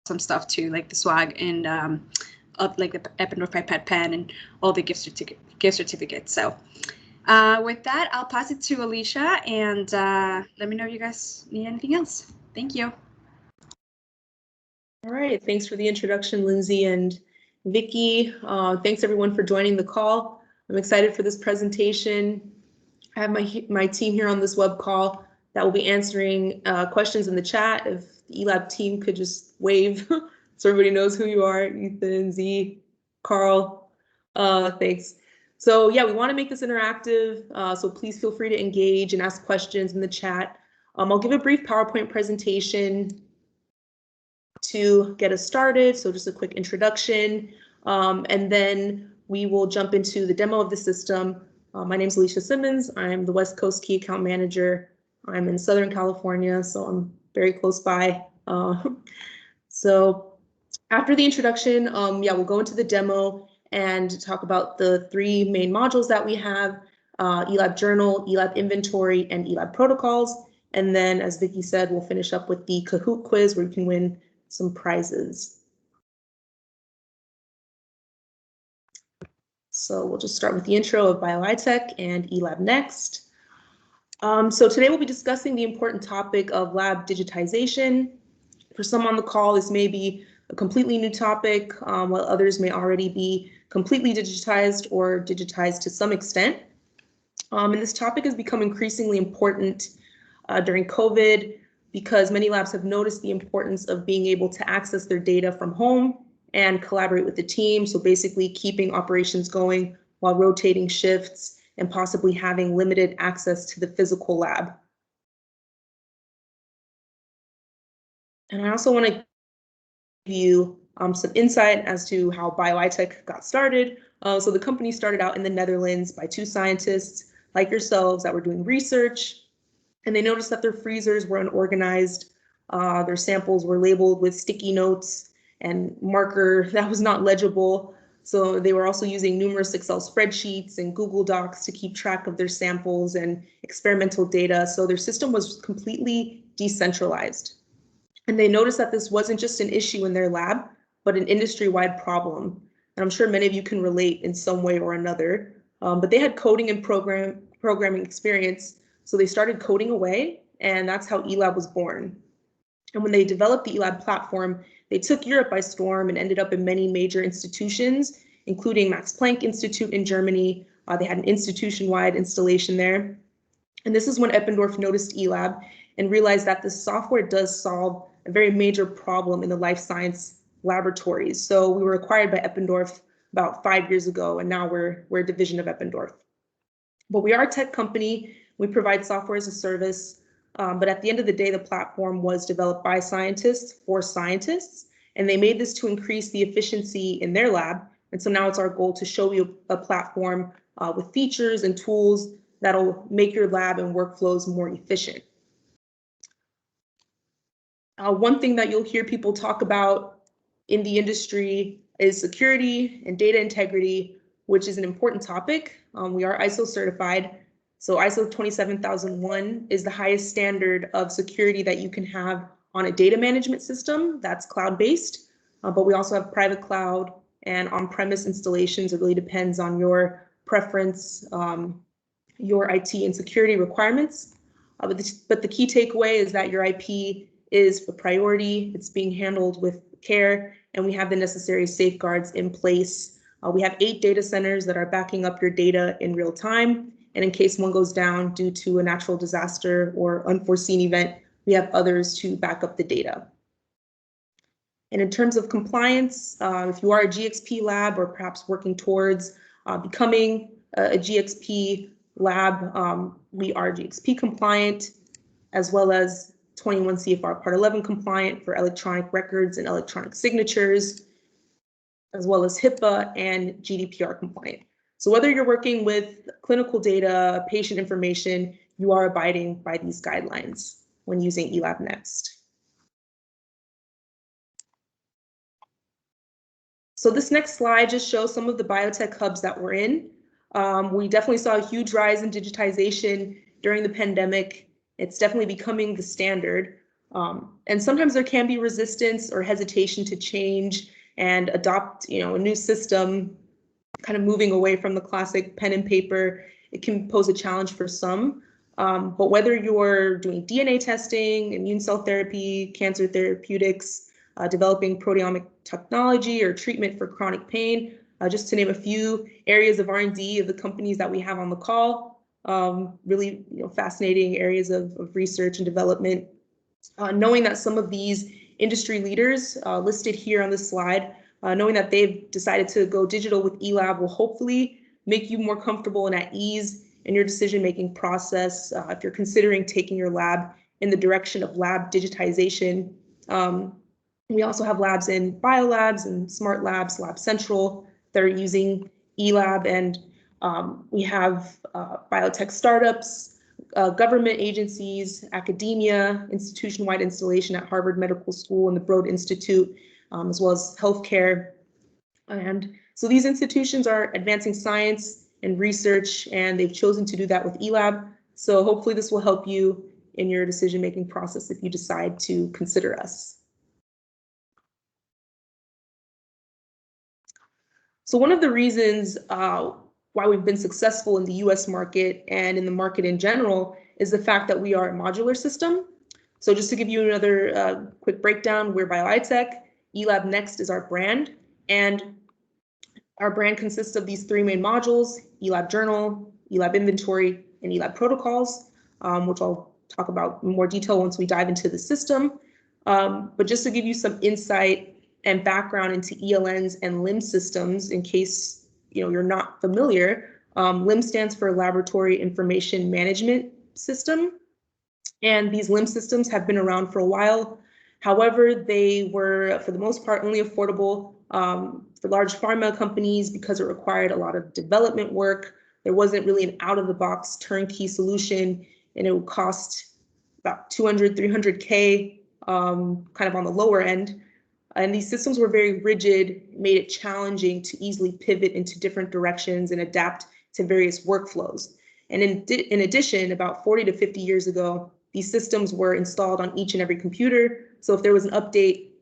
some stuff too, like the swag and like the Eppendorf Pipette pen and all the gift certificates. So with that, I'll pass it to Alicia and let me know if you guys need anything else. Thank you. All right, thanks for the introduction, Lindsay and Vicky. Thanks everyone for joining the call. I'm excited for this presentation. I have my team here on this web call that will be answering questions in the chat. If the eLab team could just wave so everybody knows who you are, Ethan, Z, Carl, thanks. So yeah, we want to make this interactive, so please feel free to engage and ask questions in the chat. I'll give a brief PowerPoint presentation to get us started, so just a quick introduction, and then we will jump into the demo of the system. My name is Alicia Simmons. I'm the West Coast Key Account Manager. I'm in Southern California, so I'm very close by. So after the introduction, yeah, we'll go into the demo and talk about the 3 main modules that we have, eLabJournal, eLab Inventory, and eLab Protocols. And then, as Vicky said, we'll finish up with the Kahoot quiz where you can win some prizes. So we'll just start with the intro of Bioitech and eLabNext. So today we'll be discussing the important topic of lab digitization. For some on the call, this may be a completely new topic, while others may already be completely digitized or digitized to some extent. And this topic has become increasingly important during COVID because many labs have noticed the importance of being able to access their data from home and collaborate with the team. So basically keeping operations going while rotating shifts and possibly having limited access to the physical lab. And I also want to give you some insight as to how Bioitech got started. So the company started out in the Netherlands by 2 scientists like yourselves that were doing research, and they noticed that their freezers were unorganized. Their samples were labeled with sticky notes and marker that was not legible. So they were also using numerous Excel spreadsheets and Google Docs to keep track of their samples and experimental data. So their system was completely decentralized. And they noticed that this wasn't just an issue in their lab, but an industry-wide problem. And I'm sure many of you can relate in some way or another. But they had coding and programming experience, so they started coding away, and that's how eLab was born. And when they developed the eLab platform, they took Europe by storm and ended up in many major institutions, including Max Planck Institute in Germany. They had an institution-wide installation there. And this is when Eppendorf noticed eLab and realized that this software does solve a very major problem in the life science laboratories. So we were acquired by Eppendorf about 5 years ago, and now we're a division of Eppendorf. But we are a tech company. We provide software as a service. But at the end of the day, the platform was developed by scientists for scientists, and they made this to increase the efficiency in their lab. And so now it's our goal to show you a platform with features and tools that'll make your lab and workflows more efficient. One thing that you'll hear people talk about in the industry is security and data integrity, which is an important topic. We are ISO certified. So ISO 27001 is the highest standard of security that you can have on a data management system that's cloud-based. But we also have private cloud and on-premise installations. It really depends on your preference, your IT and security requirements. But the key takeaway is that your IP is a priority. It's being handled with care, and we have the necessary safeguards in place. We have 8 data centers that are backing up your data in real time. And in case one goes down due to a natural disaster or unforeseen event, we have others to back up the data. And in terms of compliance, if you are a GXP lab or perhaps working towards becoming a GXP lab, we are GXP compliant, as well as 21 CFR Part 11 compliant for electronic records and electronic signatures, as well as HIPAA and GDPR compliant. So whether you're working with clinical data, patient information, you are abiding by these guidelines when using eLabNext. So this next slide just shows some of the biotech hubs that we're in. We definitely saw a huge rise in digitization during the pandemic. It's definitely becoming the standard. And sometimes there can be resistance or hesitation to change and adopt, a new system, kind of moving away from the classic pen and paper. It can pose a challenge for some. But whether you're doing DNA testing, immune cell therapy, cancer therapeutics, developing proteomic technology or treatment for chronic pain, just to name a few areas of R&D of the companies that we have on the call, really fascinating areas of research and development. Knowing that some of these industry leaders listed here on this slide, knowing that they've decided to go digital with eLab will hopefully make you more comfortable and at ease in your decision-making process if you're considering taking your lab in the direction of lab digitization. We also have labs in biolabs and smart labs, Lab Central, that are using eLab, and we have biotech startups, government agencies, academia, institution-wide installation at Harvard Medical School and the Broad Institute, as well as healthcare. And so these institutions are advancing science and research, and they've chosen to do that with eLab. So hopefully this will help you in your decision-making process if you decide to consider us. So one of the reasons why we've been successful in the US market and in the market in general is the fact that we are a modular system. So just to give you another quick breakdown, we're Bioitech, eLabNext is our brand, and our brand consists of these three main modules: eLabJournal, eLabInventory, and eLabProtocols, which I'll talk about in more detail once we dive into the system. But just to give you some insight and background into ELNs and LIMS systems, in case you're not familiar, LIMS stands for Laboratory Information Management System, and these LIMS systems have been around for a while. However, they were, for the most part, only affordable for large pharma companies because it required a lot of development work. There wasn't really an out-of-the-box turnkey solution, and it would cost about 200, 300K, kind of on the lower end. And these systems were very rigid, made it challenging to easily pivot into different directions and adapt to various workflows. And in addition, about 40 to 50 years ago, these systems were installed on each and every computer. So if there was an update,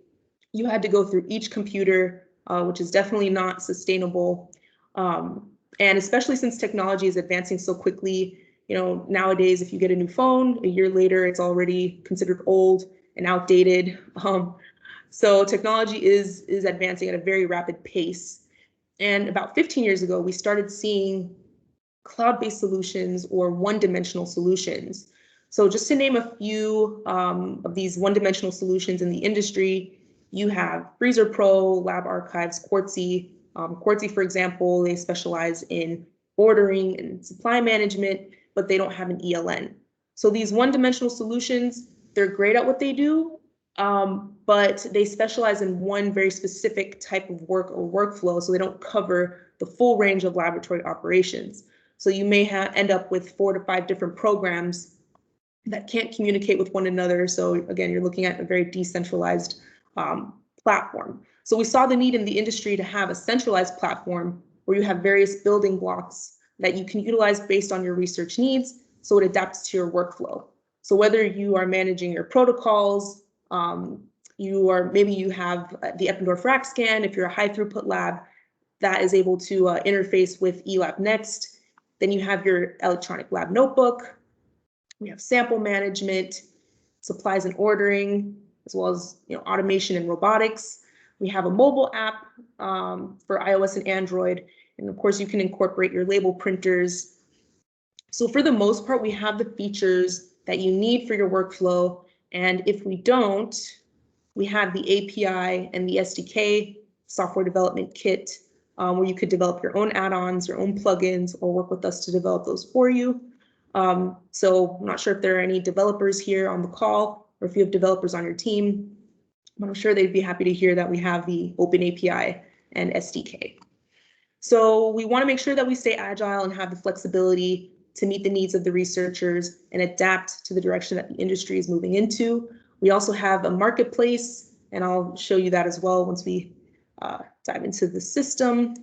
you had to go through each computer, which is definitely not sustainable. And especially since technology is advancing so quickly, nowadays, if you get a new phone, a year later, it's already considered old and outdated. So technology is advancing at a very rapid pace. And about 15 years ago, we started seeing cloud-based solutions or one-dimensional solutions. So just to name a few of these one-dimensional solutions in the industry, you have Freezer Pro, Lab Archives, Quartzy. Quartzy, for example, they specialize in ordering and supply management, but they don't have an ELN. So these one-dimensional solutions, they're great at what they do, but they specialize in one very specific type of work or workflow, so they don't cover the full range of laboratory operations. So you may end up with 4 to 5 different programs that can't communicate with one another. So again, you're looking at a very decentralized platform. So we saw the need in the industry to have a centralized platform where you have various building blocks that you can utilize based on your research needs, so it adapts to your workflow. So whether you are managing your protocols, maybe you have the Eppendorf rack scan, if you're a high throughput lab, that is able to interface with eLabNext. Then you have your electronic lab notebook. We have sample management, supplies and ordering, as well as automation and robotics. We have a mobile app for iOS and Android. And of course, you can incorporate your label printers. So for the most part, we have the features that you need for your workflow. And if we don't, we have the API and the SDK, software development kit, where you could develop your own add-ons, your own plugins, or work with us to develop those for you. So I'm not sure if there are any developers here on the call, or if you have developers on your team, but I'm sure they'd be happy to hear that we have the open API and SDK. So we want to make sure that we stay agile and have the flexibility to meet the needs of the researchers and adapt to the direction that the industry is moving into. We also have a marketplace, and I'll show you that as well once we dive into the system.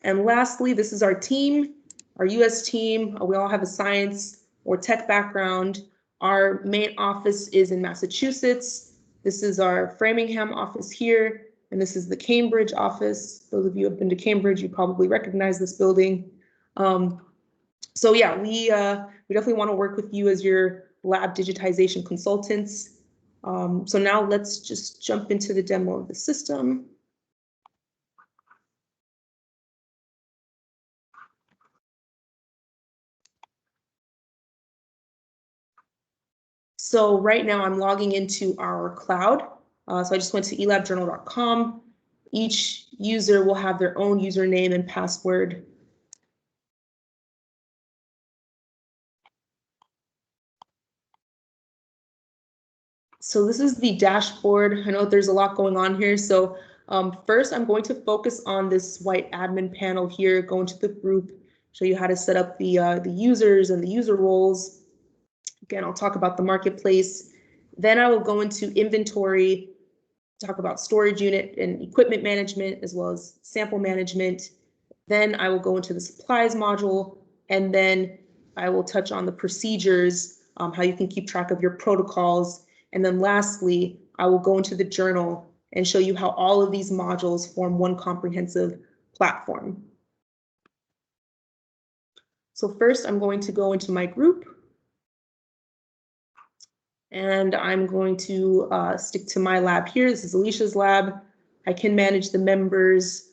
And lastly, this is our team, our US team. We all have a science or tech background. Our main office is in Massachusetts. This is our Framingham office here, and this is the Cambridge office. Those of you who have been to Cambridge, you probably recognize this building. So yeah, we definitely want to work with you as your lab digitization consultants. So now let's just jump into the demo of the system. So right now I'm logging into our cloud. So I just went to eLabJournal.com. Each user will have their own username and password. So this is the dashboard. I know there's a lot going on here. So first I'm going to focus on this white admin panel here, go into the group, show you how to set up the users and the user roles. Again, I'll talk about the marketplace. Then I will go into inventory, talk about storage unit and equipment management, as well as sample management. Then I will go into the supplies module, and then I will touch on the procedures, how you can keep track of your protocols. And then lastly, I will go into the journal and show you how all of these modules form one comprehensive platform. So first, I'm going to go into my group. And I'm going to stick to my lab here. This is Alicia's lab. I can manage the members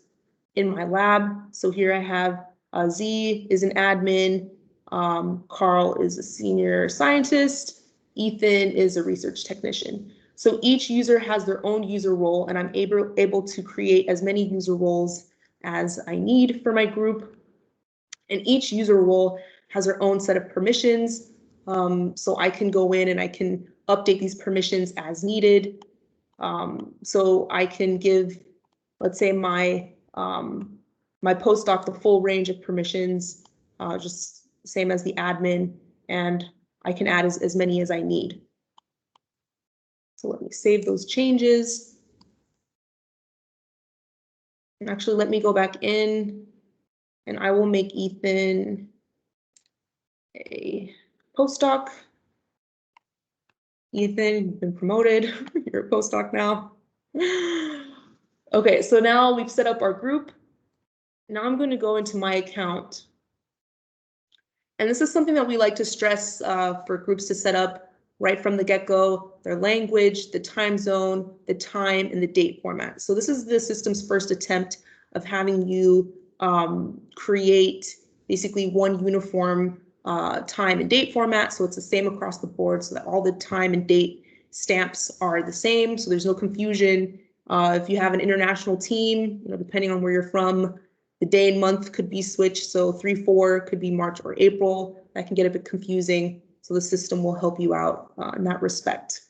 in my lab. So here I have Z is an admin, Carl is a senior scientist, Ethan is a research technician. So each user has their own user role, and I'm able to create as many user roles as I need for my group. And each user role has their own set of permissions. So I can go in and I can update these permissions as needed. So I can give, let's say, my postdoc the full range of permissions, just same as the admin, and I can add as many as I need. So let me save those changes. And actually, let me go back in, and I will make Ethan a postdoc. Ethan, you've been promoted. You're a postdoc now. Okay, so now we've set up our group. Now I'm going to go into my account. And this is something that we like to stress for groups to set up right from the get-go: their language, the time zone, the time, and the date format. So this is the system's first attempt of having you create basically one uniform time and date format. So it's the same across the board, so that all the time and date stamps are the same. So there's no confusion. If you have an international team, depending on where you're from, the day and month could be switched. So 3/4 could be March or April. That can get a bit confusing. So the system will help you out in that respect.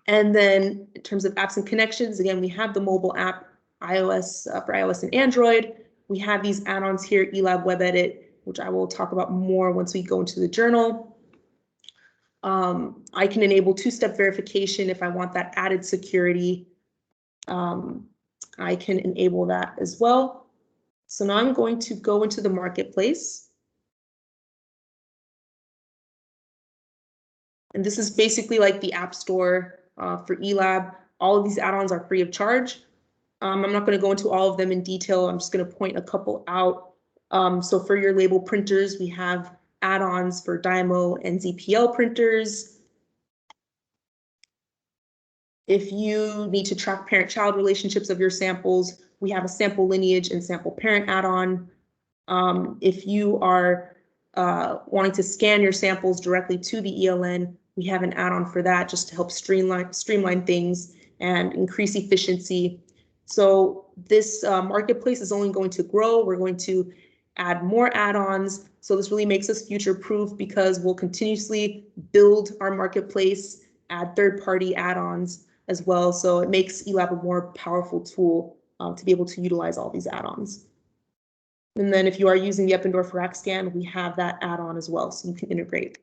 And then in terms of apps and connections, again, we have the mobile app, iOS for iOS and Android. We have these add-ons here, eLab Web Edit, which I will talk about more once we go into the journal. I can enable two-step verification if I want that added security. I can enable that as well. So now I'm going to go into the marketplace. And this is basically like the App Store for eLab. All of these add-ons are free of charge. I'm not going to go into all of them in detail. I'm just going to point a couple out. So for your label printers, we have add-ons for Dymo and ZPL printers. If you need to track parent-child relationships of your samples, we have a sample lineage and sample parent add-on. If you are wanting to scan your samples directly to the ELN, we have an add-on for that, just to help streamline things and increase efficiency. So this marketplace is only going to grow. We're going to add more add-ons. So this really makes us future-proof, because we'll continuously build our marketplace, add third-party add-ons as well. So it makes eLab a more powerful tool to be able to utilize all these add-ons. And then if you are using the Eppendorf rack scan, we have that add-on as well, so you can integrate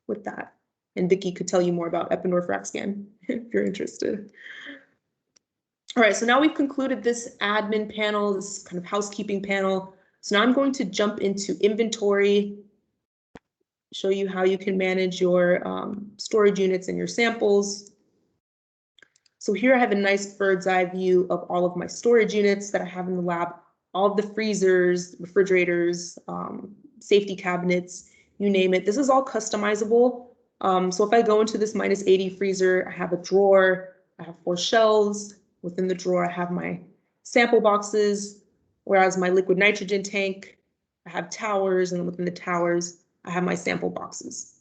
with that. And Vicki could tell you more about Eppendorf rack scan if you're interested. All right, so now we've concluded this admin panel, this kind of housekeeping panel. So now I'm going to jump into inventory. show you how you can manage your storage units and your samples. So here I have a nice bird's eye view of all of my storage units that I have in the lab, all of the freezers, refrigerators, safety cabinets, you name it. This is all customizable. So if I go into this -80 freezer, I have a drawer, I have 4 shelves. Within the drawer, I have my sample boxes, whereas my liquid nitrogen tank, I have towers, and within the towers, I have my sample boxes.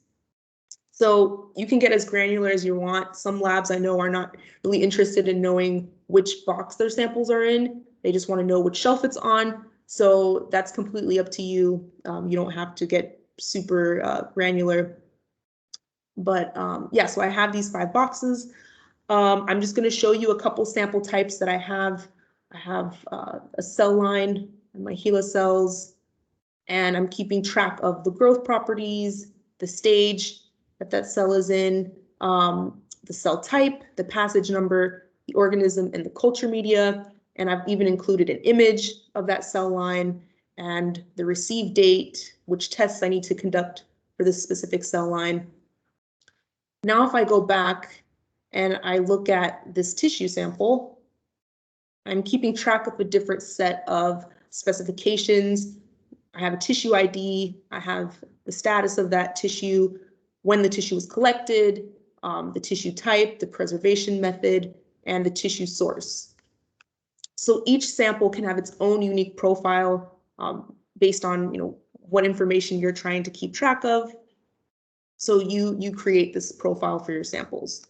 So you can get as granular as you want. Some labs I know are not really interested in knowing which box their samples are in. They just want to know which shelf it's on. So that's completely up to you. You don't have to get super granular. But yeah, so I have these 5 boxes. I'm just going to show you a couple sample types that I have. I have a cell line and my HeLa cells, and I'm keeping track of the growth properties, the stage that cell is in, the cell type, the passage number, the organism, and the culture media. And I've even included an image of that cell line and the receive date, which tests I need to conduct for this specific cell line. Now, if I go back and I look at this tissue sample, I'm keeping track of a different set of specifications. I have a tissue ID, I have the status of that tissue, when the tissue was collected, the tissue type, the preservation method, and the tissue source. So each sample can have its own unique profile based on what information you're trying to keep track of. So you create this profile for your samples.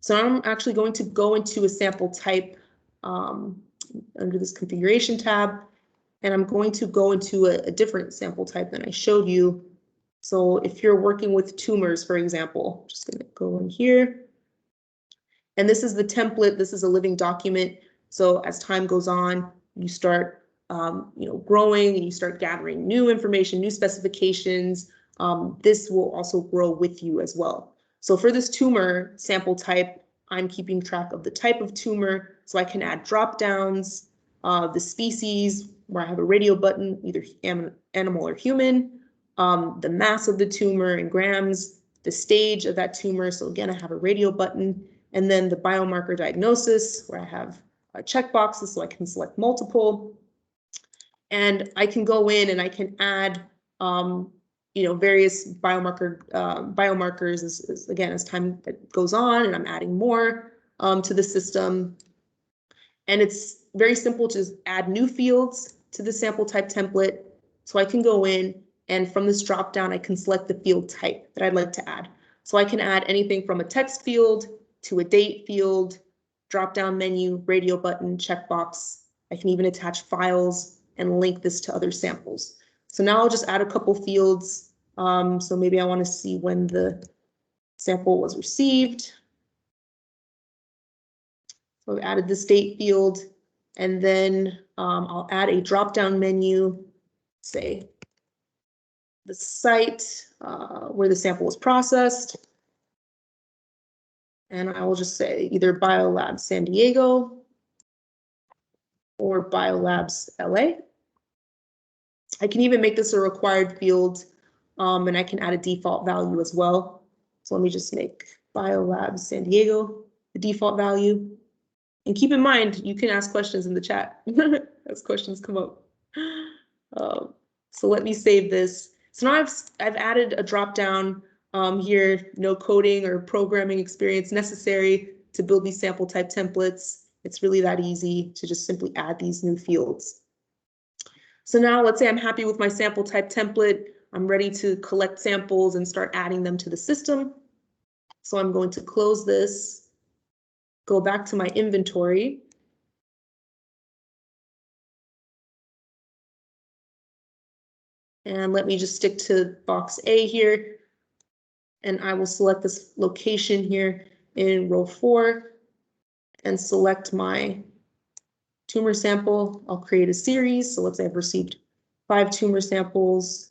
So I'm actually going to go into a sample type under this configuration tab, and I'm going to go into a different sample type than I showed you. So if you're working with tumors, for example, just going to go in here. And this is the template. This is a living document. So as time goes on, you start growing, and you start gathering new information, new specifications. This will also grow with you as well. So for this tumor sample type, I'm keeping track of the type of tumor, so I can add drop downs, the species, where I have a radio button, either animal or human, the mass of the tumor in grams, the stage of that tumor. So again, I have a radio button, and then the biomarker diagnosis, where I have checkboxes, so I can select multiple. And I can go in and I can add various biomarkers as time goes on, and I'm adding more to the system. And it's very simple to just add new fields to the sample type template. So I can go in, and from this drop down, I can select the field type that I'd like to add. So I can add anything from a text field to a date field, drop down menu, radio button, checkbox. I can even attach files and link this to other samples. So now I'll just add a couple fields. So maybe I want to see when the sample was received. So I've added this date field, and then I'll add a drop-down menu, say the site where the sample was processed. And I will just say either Biolabs San Diego or Biolabs LA. I can even make this a required field, and I can add a default value as well. So let me just make Biolabs San Diego the default value. And keep in mind, you can ask questions in the chat as questions come up. So let me save this. So now I've added a drop down here, no coding or programming experience necessary to build these sample type templates. It's really that easy to just simply add these new fields. So now let's say I'm happy with my sample type template. I'm ready to collect samples and start adding them to the system. So I'm going to close this, go back to my inventory. And let me just stick to box A here. And I will select this location here in row 4 and select my tumor sample. I'll create a series. So let's say I've received 5 tumor samples.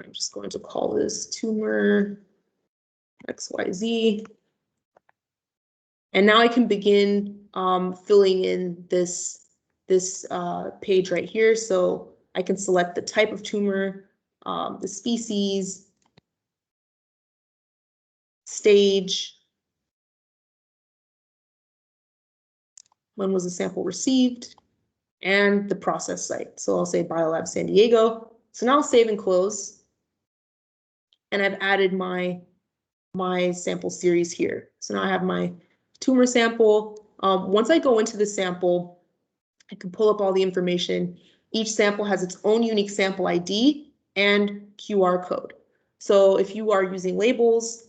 I'm just going to call this tumor XYZ. And now I can begin filling in this page right here. So I can select the type of tumor, the species, stage, when was the sample received, and the process site. So I'll say Biolab San Diego. So now I'll save and close. And I've added my sample series here. So now I have my tumor sample. Once I go into the sample, I can pull up all the information. Each sample has its own unique sample ID and QR code. So if you are using labels,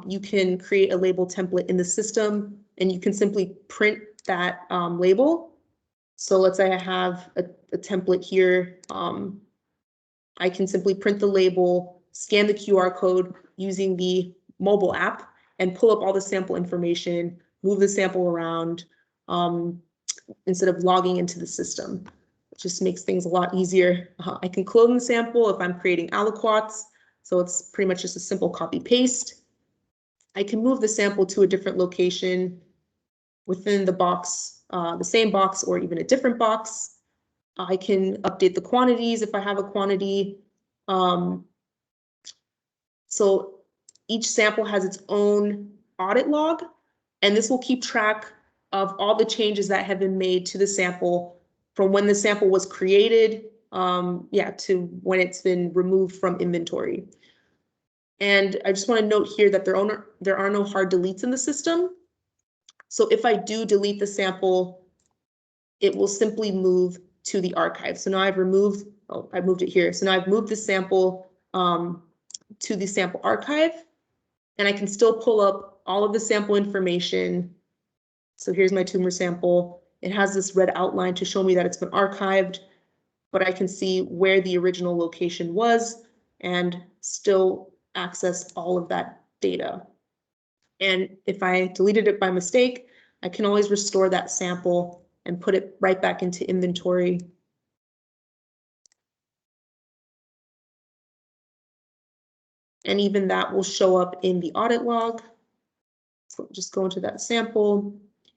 you can create a label template in the system and you can simply print that label. So let's say I have a template here. I can simply print the label, scan the QR code using the mobile app, and pull up all the sample information, move the sample around instead of logging into the system. It just makes things a lot easier. I can clone the sample if I'm creating aliquots, so it's pretty much just a simple copy paste. I can move the sample to a different location within the box, the same box or even a different box. I can update the quantities if I have a quantity. So each sample has its own audit log, and this will keep track of all the changes that have been made to the sample from when the sample was created, to when it's been removed from inventory. And I just want to note here that there are no hard deletes in the system. So if I do delete the sample, it will simply move to the archive. So now I've removed, I moved it here. So now I've moved the sample to the sample archive, and I can still pull up all of the sample information. So here's my tumor sample. It has this red outline to show me that it's been archived, but I can see where the original location was and still access all of that data. And if I deleted it by mistake, I can always restore that sample and put it right back into inventory. And even that will show up in the audit log. So just go into that sample.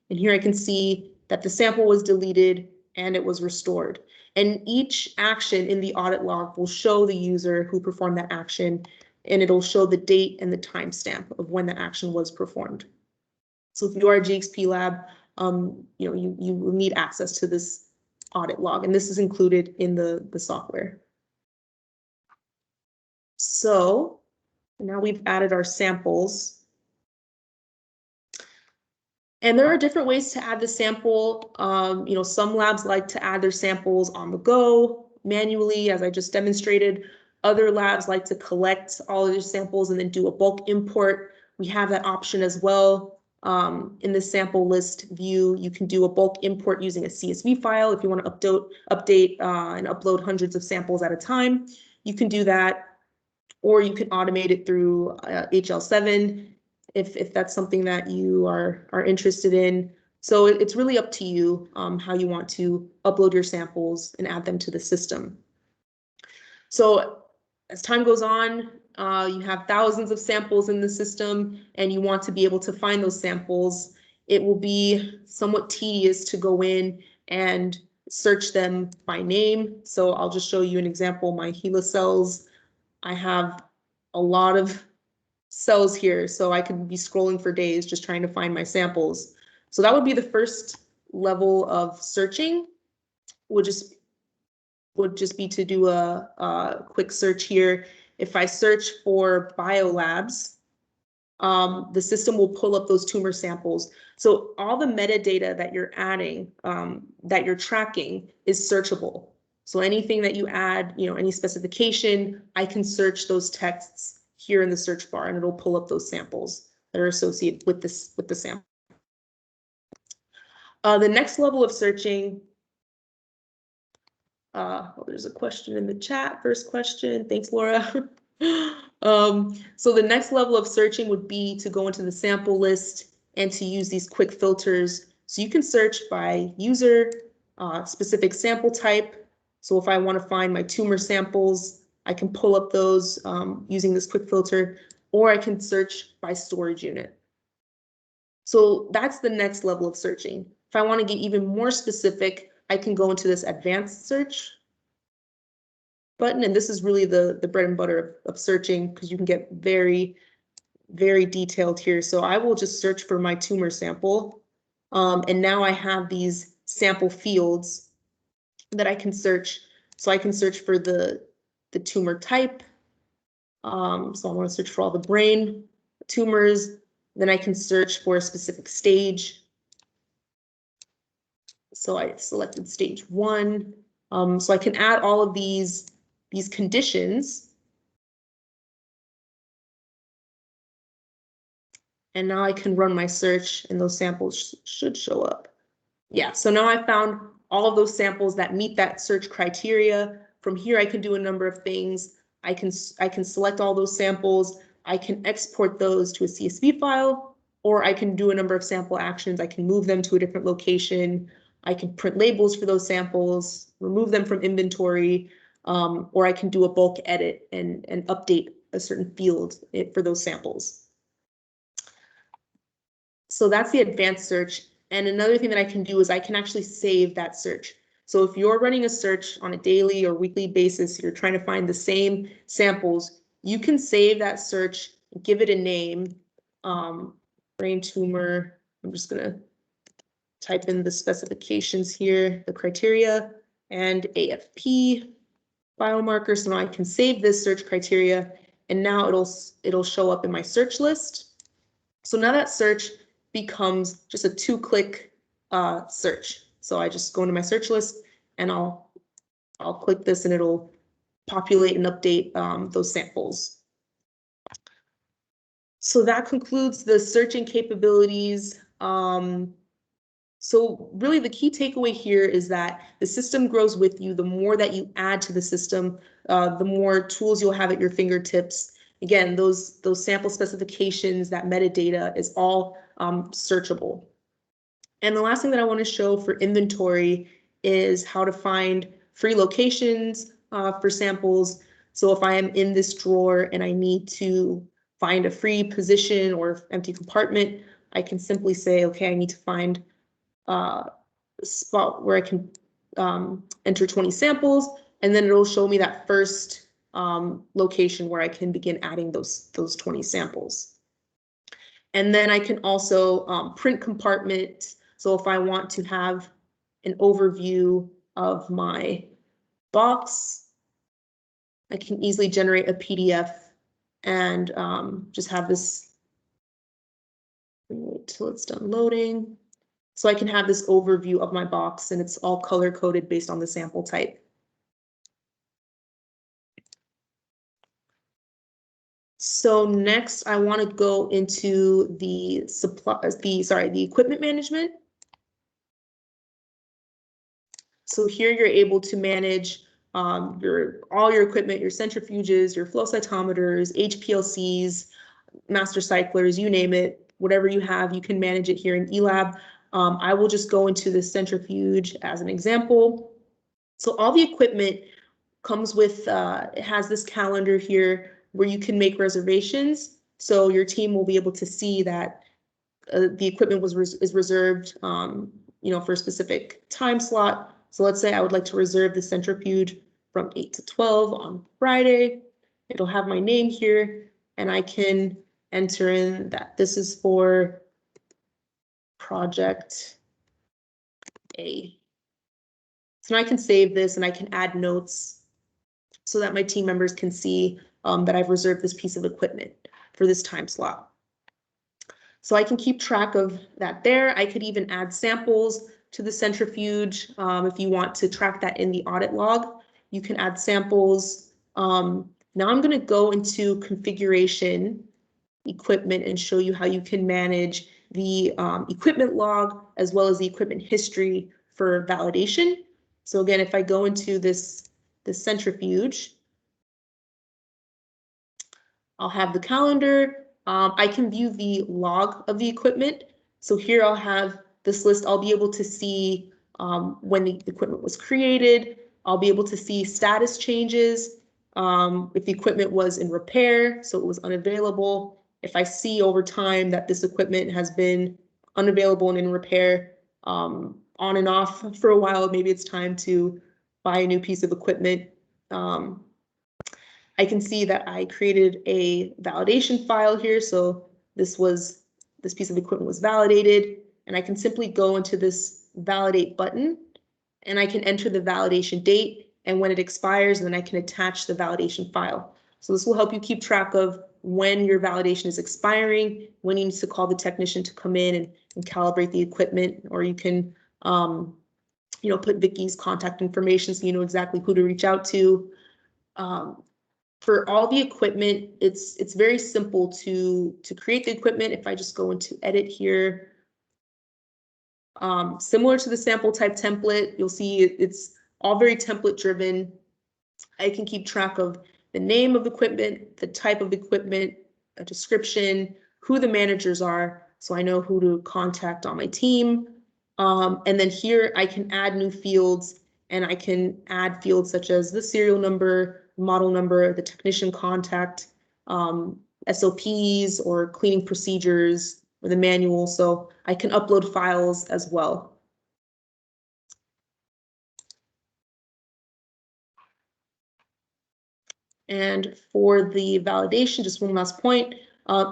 And here I can see that the sample was deleted and it was restored. And each action in the audit log will show the user who performed that action, and it'll show the date and the timestamp of when the action was performed. So if you are a GXP lab, you will need access to this audit log, and this is included in the software. So now we've added our samples. And there are different ways to add the sample. Some labs like to add their samples on the go, manually, as I just demonstrated. Other labs like to collect all of their samples and then do a bulk import. We have that option as well. In the sample list view, you can do a bulk import using a CSV file. If you want to update and upload hundreds of samples at a time, you can do that. Or you can automate it through HL7. If that's something that you are interested in. So it's really up to you how you want to upload your samples and add them to the system. So as time goes on, you have thousands of samples in the system and you want to be able to find those samples. It will be somewhat tedious to go in and search them by name. So I'll just show you an example. My HeLa cells, I have a lot of cells here, so I could be scrolling for days just trying to find my samples. So that would be the first level of searching. Would just be to do a quick search here. If I search for biolabs, the system will pull up those tumor samples. So all the metadata that you're adding, that you're tracking, is searchable. So anything that you add, any specification, I can search those texts here in the search bar, and it'll pull up those samples that are associated with the sample. The next level of searching, there's a question in the chat. First question, thanks, Laura. So the next level of searching would be to go into the sample list and to use these quick filters. So you can search by user, specific sample type. So if I want to find my tumor samples, I can pull up those using this quick filter, or I can search by storage unit. So that's the next level of searching. If I want to get even more specific, I can go into this advanced search. button. And this is really the bread and butter of searching, because you can get very, very detailed here. So I will just search for my tumor sample. And now I have these sample fields that I can search. So I can search for the tumor type. So I want to search for all the brain tumors. Then I can search for a specific stage. So I selected stage 1. So I can add all of these conditions. And now I can run my search and those samples should show up. Yeah, so now I found all of those samples that meet that search criteria. From here, I can do a number of things. I can select all those samples. I can export those to a CSV file, or I can do a number of sample actions. I can move them to a different location. I can print labels for those samples, remove them from inventory, or I can do a bulk edit and update a certain field for those samples. So that's the advanced search. And another thing that I can do is I can actually save that search. So if you're running a search on a daily or weekly basis, you're trying to find the same samples, you can save that search, give it a name, brain tumor. I'm just gonna type in the specifications here, the criteria, and AFP biomarker. So now I can save this search criteria, and now it'll show up in my search list. So now that search becomes just a 2-click search. So I just go into my search list and I'll click this and it'll populate and update those samples. So that concludes the searching capabilities. So really the key takeaway here is that the system grows with you. The more that you add to the system, the more tools you'll have at your fingertips. Again, those sample specifications, that metadata is all searchable. And the last thing that I want to show for inventory is how to find free locations for samples. So if I am in this drawer and I need to find a free position or empty compartment, I can simply say, okay, I need to find a spot where I can enter 20 samples, and then it'll show me that first location where I can begin adding those 20 samples. And then I can also print compartment. So if I want to have an overview of my box, I can easily generate a PDF and just have this, wait till it's done loading. So I can have this overview of my box and it's all color coded based on the sample type. So next I want to go into the equipment management. So here you're able to manage all your equipment, your centrifuges, your flow cytometers, HPLCs, master cyclers, you name it, whatever you have, you can manage it here in eLab. I will just go into the centrifuge as an example. So all the equipment comes with, it has this calendar here where you can make reservations. So your team will be able to see that the equipment is reserved for a specific time slot. So let's say I would like to reserve the centrifuge from 8 to 12 on Friday. It'll have my name here and I can enter in that this is for project A. So now I can save this and I can add notes so that my team members can see that I've reserved this piece of equipment for this time slot. So I can keep track of that there. I could even add samples to the centrifuge. If you want to track that in the audit log, you can add samples. Now I'm going to go into configuration equipment and show you how you can manage the equipment log as well as the equipment history for validation. So again, if I go into this centrifuge, I'll have the calendar. I can view the log of the equipment. So here I'll have this list. I'll be able to see when the equipment was created. I'll be able to see status changes. If the equipment was in repair, so it was unavailable. If I see over time that this equipment has been unavailable and in repair on and off for a while, maybe it's time to buy a new piece of equipment. I can see that I created a validation file here. So this piece of equipment was validated, and I can simply go into this validate button, and I can enter the validation date and when it expires, and then I can attach the validation file. So this will help you keep track of when your validation is expiring, when you need to call the technician to come in and calibrate the equipment, or you can put Vicky's contact information so you know exactly who to reach out to. For all the equipment, it's very simple to create the equipment. If I just go into edit here, similar to the sample type template, you'll see it's all very template driven. I can keep track of the name of the equipment, the type of equipment, a description, who the managers are, so I know who to contact on my team. And then here I can add new fields, and I can add fields such as the serial number, model number, the technician contact, SOPs or cleaning procedures, or the manual, so I can upload files as well. And for the validation, just one last point,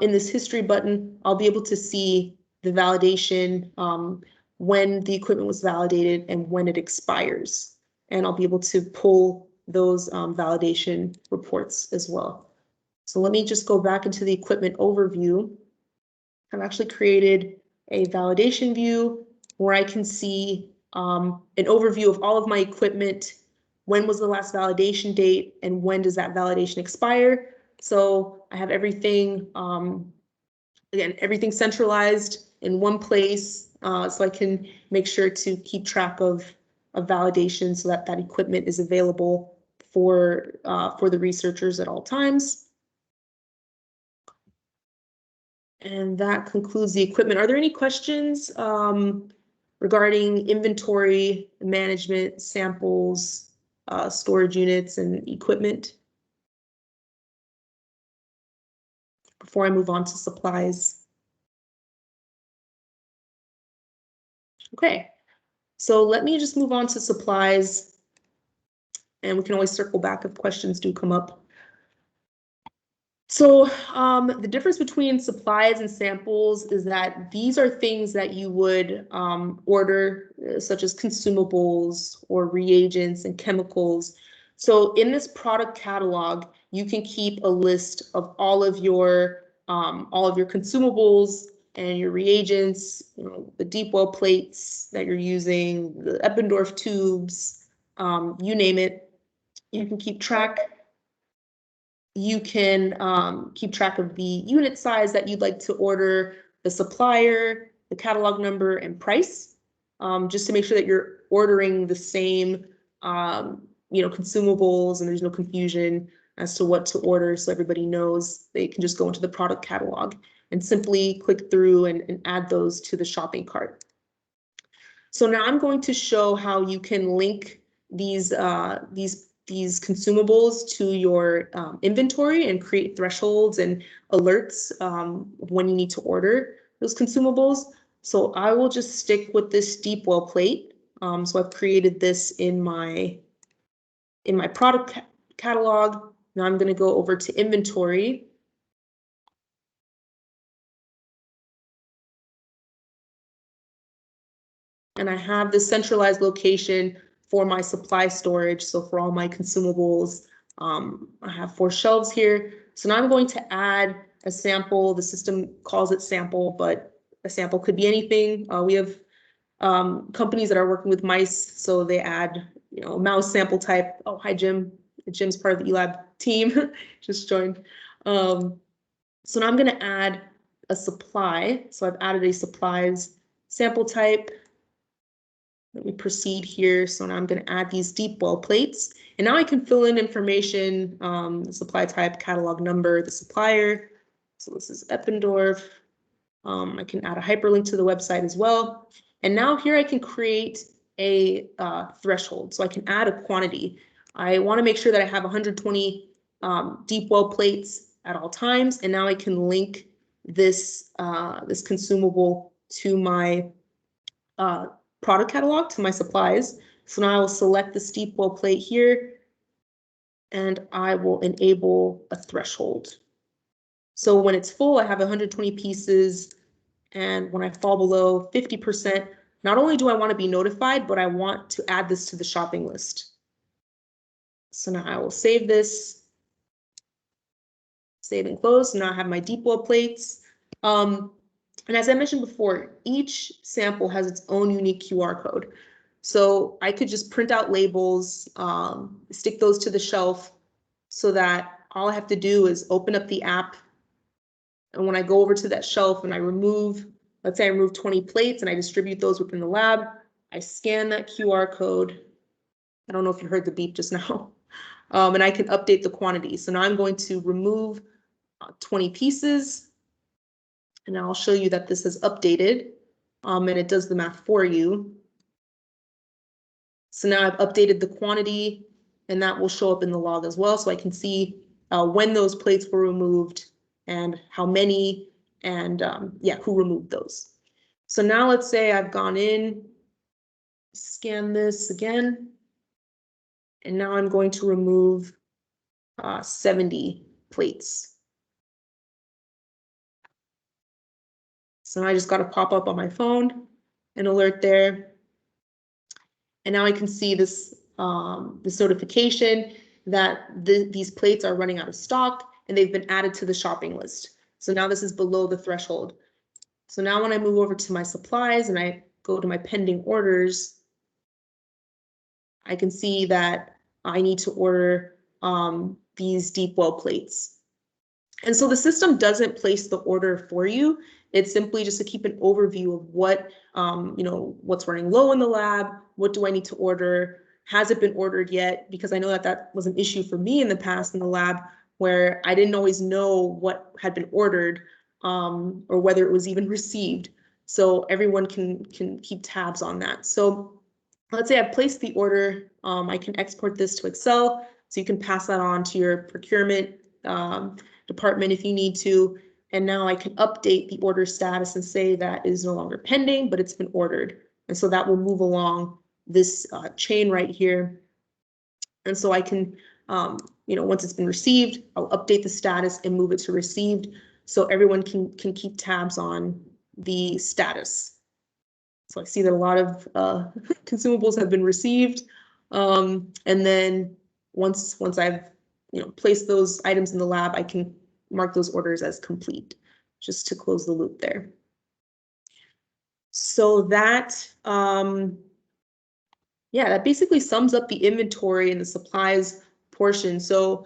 in this history button, I'll be able to see the validation, when the equipment was validated and when it expires. And I'll be able to pull those validation reports as well. So let me just go back into the equipment overview. I've actually created a validation view where I can see an overview of all of my equipment. When was the last validation date and when does that validation expire? So I have everything, again, everything centralized in one place, so I can make sure to keep track of validation so that that equipment is available for the researchers at all times. And that concludes the equipment. Are there any questions regarding inventory management, samples, storage units, and equipment before I move on to supplies? Okay, so let me just move on to supplies, and we can always circle back if questions do come up. So the difference between supplies and samples is that these are things that you would order, such as consumables or reagents and chemicals. So in this product catalog, you can keep a list of all of your consumables and your reagents, the deep well plates that you're using, the Eppendorf tubes, you name it. You can keep track. You can keep track of the unit size that you'd like to order, the supplier, the catalog number, and price, just to make sure that you're ordering the same, consumables, and there's no confusion as to what to order, so everybody knows. They can just go into the product catalog and simply click through and add those to the shopping cart. So now I'm going to show how you can link these consumables to your inventory and create thresholds and alerts when you need to order those consumables. So I will just stick with this deep well plate. So I've created this in my product catalog. Now I'm going to go over to inventory. And I have this centralized location for my supply storage. So for all my consumables, I have 4 shelves here. So now I'm going to add a sample. The system calls it sample, but a sample could be anything. We have companies that are working with mice, so they add, a mouse sample type. Oh, hi, Jim. Jim's part of the eLab team, just joined. So now I'm going to add a supply. So I've added a supplies sample type. Let me proceed here. So now I'm going to add these deep well plates, and now I can fill in information, the supply type, catalog number, the supplier. So this is Eppendorf. I can add a hyperlink to the website as well. And now here I can create a threshold. So I can add a quantity. I want to make sure that I have 120 deep well plates at all times. And now I can link this consumable to my product catalog, to my supplies. So now I will select this deep well plate here, and I will enable a threshold. So when it's full, I have 120 pieces, and when I fall below 50%, not only do I want to be notified, but I want to add this to the shopping list. So now I will save this, save and close. Now I have my deep well plates. And as I mentioned before, each sample has its own unique QR code. So I could just print out labels, stick those to the shelf so that all I have to do is open up the app. And when I go over to that shelf and I remove, let's say I remove 20 plates and I distribute those within the lab, I scan that QR code. I don't know if you heard the beep just now. And I can update the quantity. So now I'm going to remove 20 pieces. And I'll show you that this is updated, and it does the math for you. So now I've updated the quantity, and that will show up in the log as well. So I can see when those plates were removed and how many, and yeah, who removed those. So now let's say I've gone in, scan this again, and now I'm going to remove 70 plates. So now I just got a pop up on my phone, an alert there. And now I can see this, this notification that these plates are running out of stock and they've been added to the shopping list. So now this is below the threshold. So now when I move over to my supplies and I go to my pending orders, I can see that I need to order these deep well plates. And so the system doesn't place the order for you. It's simply just to keep an overview of what, what's running low in the lab, what do I need to order, has it been ordered yet? Because I know that that was an issue for me in the past in the lab where I didn't always know what had been ordered or whether it was even received. So everyone can keep tabs on that. So let's say I've placed the order, I can export this to Excel, so you can pass that on to your procurement department if you need to. And now I can update the order status and say that is no longer pending, but it's been ordered. And so that will move along this chain right here. And so I can, once it's been received, I'll update the status and move it to received so everyone can keep tabs on the status. So I see that a lot of consumables have been received. And then once I've placed those items in the lab, I can mark those orders as complete, just to close the loop there. So that, yeah, that basically sums up the inventory and the supplies portion. So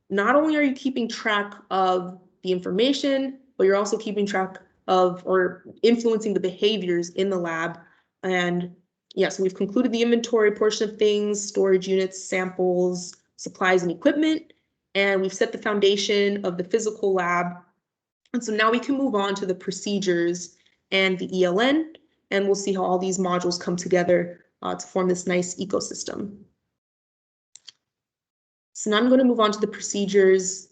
not only are you keeping track of the information, but you're also keeping track of or influencing the behaviors in the lab. And yeah, so we've concluded the inventory portion of things, storage units, samples, supplies, and equipment. And we've set the foundation of the physical lab. And so now we can move on to the procedures and the ELN, and we'll see how all these modules come together to form this nice ecosystem. So now I'm going to move on to the procedures.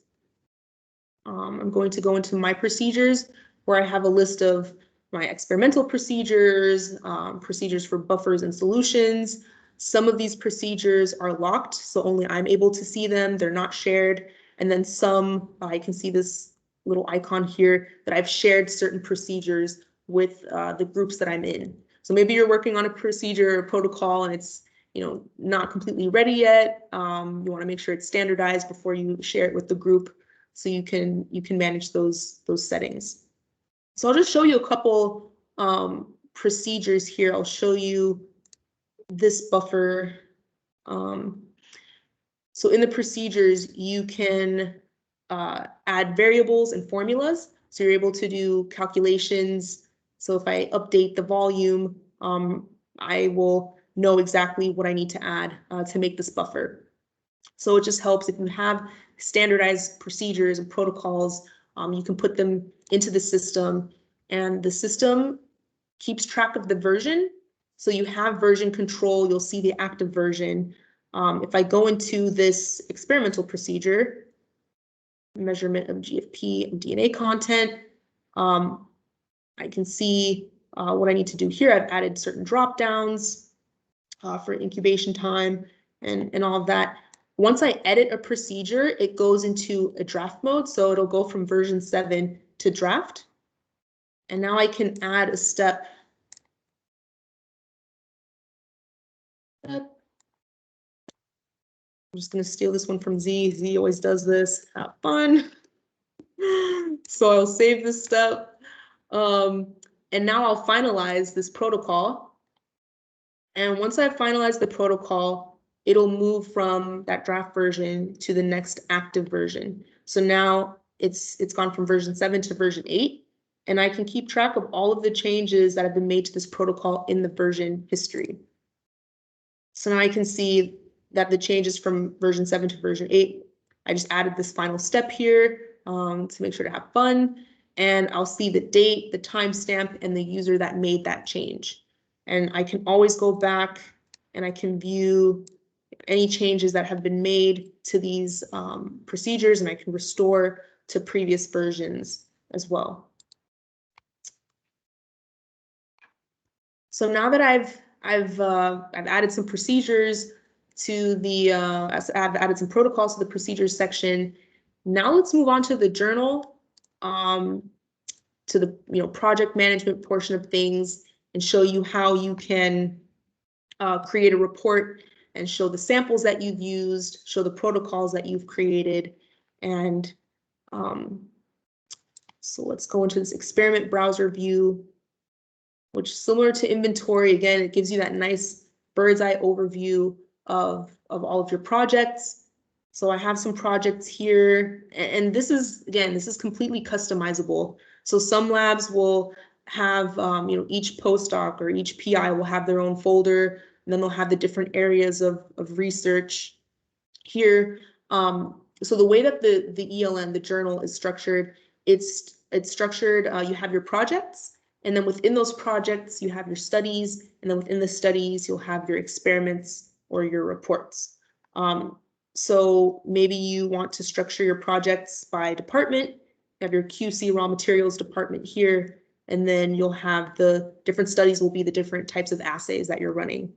I'm going to go into my procedures where I have a list of my experimental procedures, procedures for buffers and solutions. Some of these procedures are locked, so only I'm able to see them. They're not shared. And then some, I can see this little icon here that I've shared certain procedures with the groups that I'm in. So maybe you're working on a procedure or protocol and it's not completely ready yet. You want to make sure it's standardized before you share it with the group, so you can manage those settings. So I'll just show you a couple procedures here. I'll show you this buffer. So in the procedures, you can add variables and formulas. So you're able to do calculations. So if I update the volume, I will know exactly what I need to add to make this buffer. So it just helps if you have standardized procedures and protocols, you can put them into the system, and the system keeps track of the version. So you have version control, you'll see the active version. If I go into this experimental procedure, measurement of GFP and DNA content, I can see what I need to do here. I've added certain drop downs for incubation time and all of that. Once I edit a procedure, it goes into a draft mode. So it'll go from version 7 to draft. And now I can add a step. I'm just going to steal this one from Z. Z always does this. Have fun. So I'll save this step. And now I'll finalize this protocol. And once I finalize the protocol, it'll move from that draft version to the next active version. So now it's gone from version 7 to version 8. And I can keep track of all of the changes that have been made to this protocol in the version history. So now I can see that the changes from version 7 to version 8, I just added this final step here to make sure to have fun. And I'll see the date, the timestamp, and the user that made that change. And I can always go back and I can view any changes that have been made to these procedures, and I can restore to previous versions as well. So now that I've added some procedures to the I've added some protocols to the procedures section. Now let's move on to the journal, to the project management portion of things, and show you how you can create a report and show the samples that you've used, show the protocols that you've created, and so let's go into this experiment browser view, which is similar to inventory. Again, it gives you that nice bird's eye overview of all of your projects. So I have some projects here, and this is, again, this is completely customizable. So some labs will have, each postdoc or each PI will have their own folder, and then they'll have the different areas of research here. So the way that the ELN, the journal, is structured, it's structured, you have your projects, and then within those projects, you have your studies, and then within the studies, you'll have your experiments or your reports. So maybe you want to structure your projects by department. You have your QC raw materials department here, and then you'll have the different studies will be the different types of assays that you're running.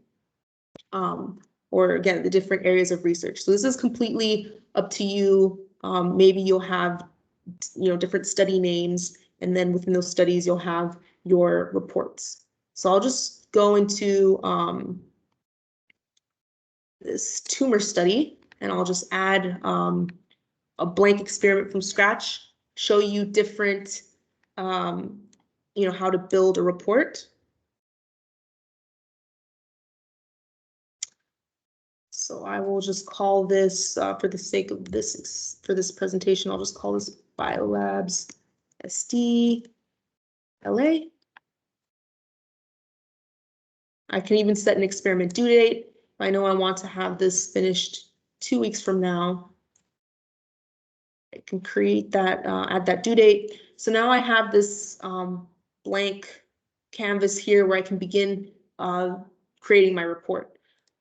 Or again, the different areas of research. So this is completely up to you. Maybe you'll have, different study names, and then within those studies, you'll have your reports. So I'll just go into this tumor study, and I'll just add a blank experiment from scratch, show you different, how to build a report. So I will just call this, for the sake of this, for this presentation, I'll just call this Biolabs SD LA. I can even set an experiment due date. I know I want to have this finished 2 weeks from now. I can create that, add that due date. So now I have this blank canvas here where I can begin creating my report.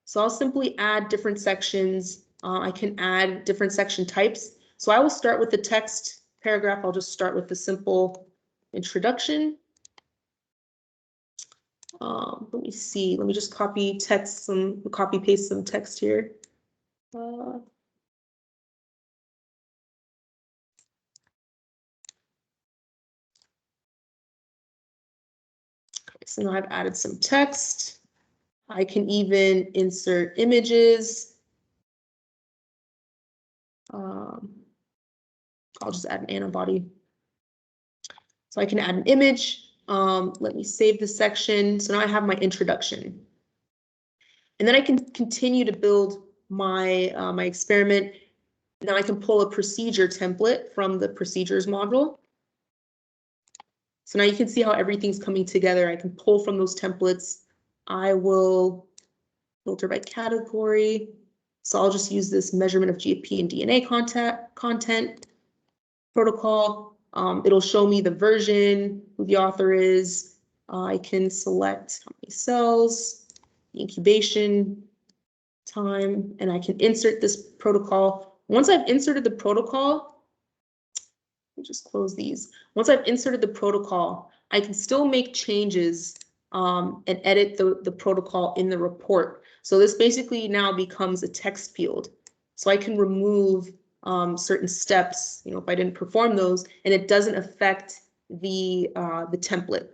So I'll simply add different sections. I can add different section types. So I will start with the text paragraph. I'll just start with the simple introduction. Let me see. Let me just copy paste some text here. Okay, so now I've added some text. I can even insert images. I'll just add an antibody. So I can add an image. Let me save this section. So now I have my introduction. And then I can continue to build my, my experiment. Now I can pull a procedure template from the procedures module. So now you can see how everything's coming together. I can pull from those templates. I will filter by category. So I'll just use this measurement of GFP and DNA content protocol. It'll show me the version, who the author is. I can select how many cells, the incubation time, and I can insert this protocol. Once I've inserted the protocol, let me just close these. Once I've inserted the protocol, I can still make changes and edit the protocol in the report. So this basically now becomes a text field. So I can remove certain steps, if I didn't perform those, and it doesn't affect the template.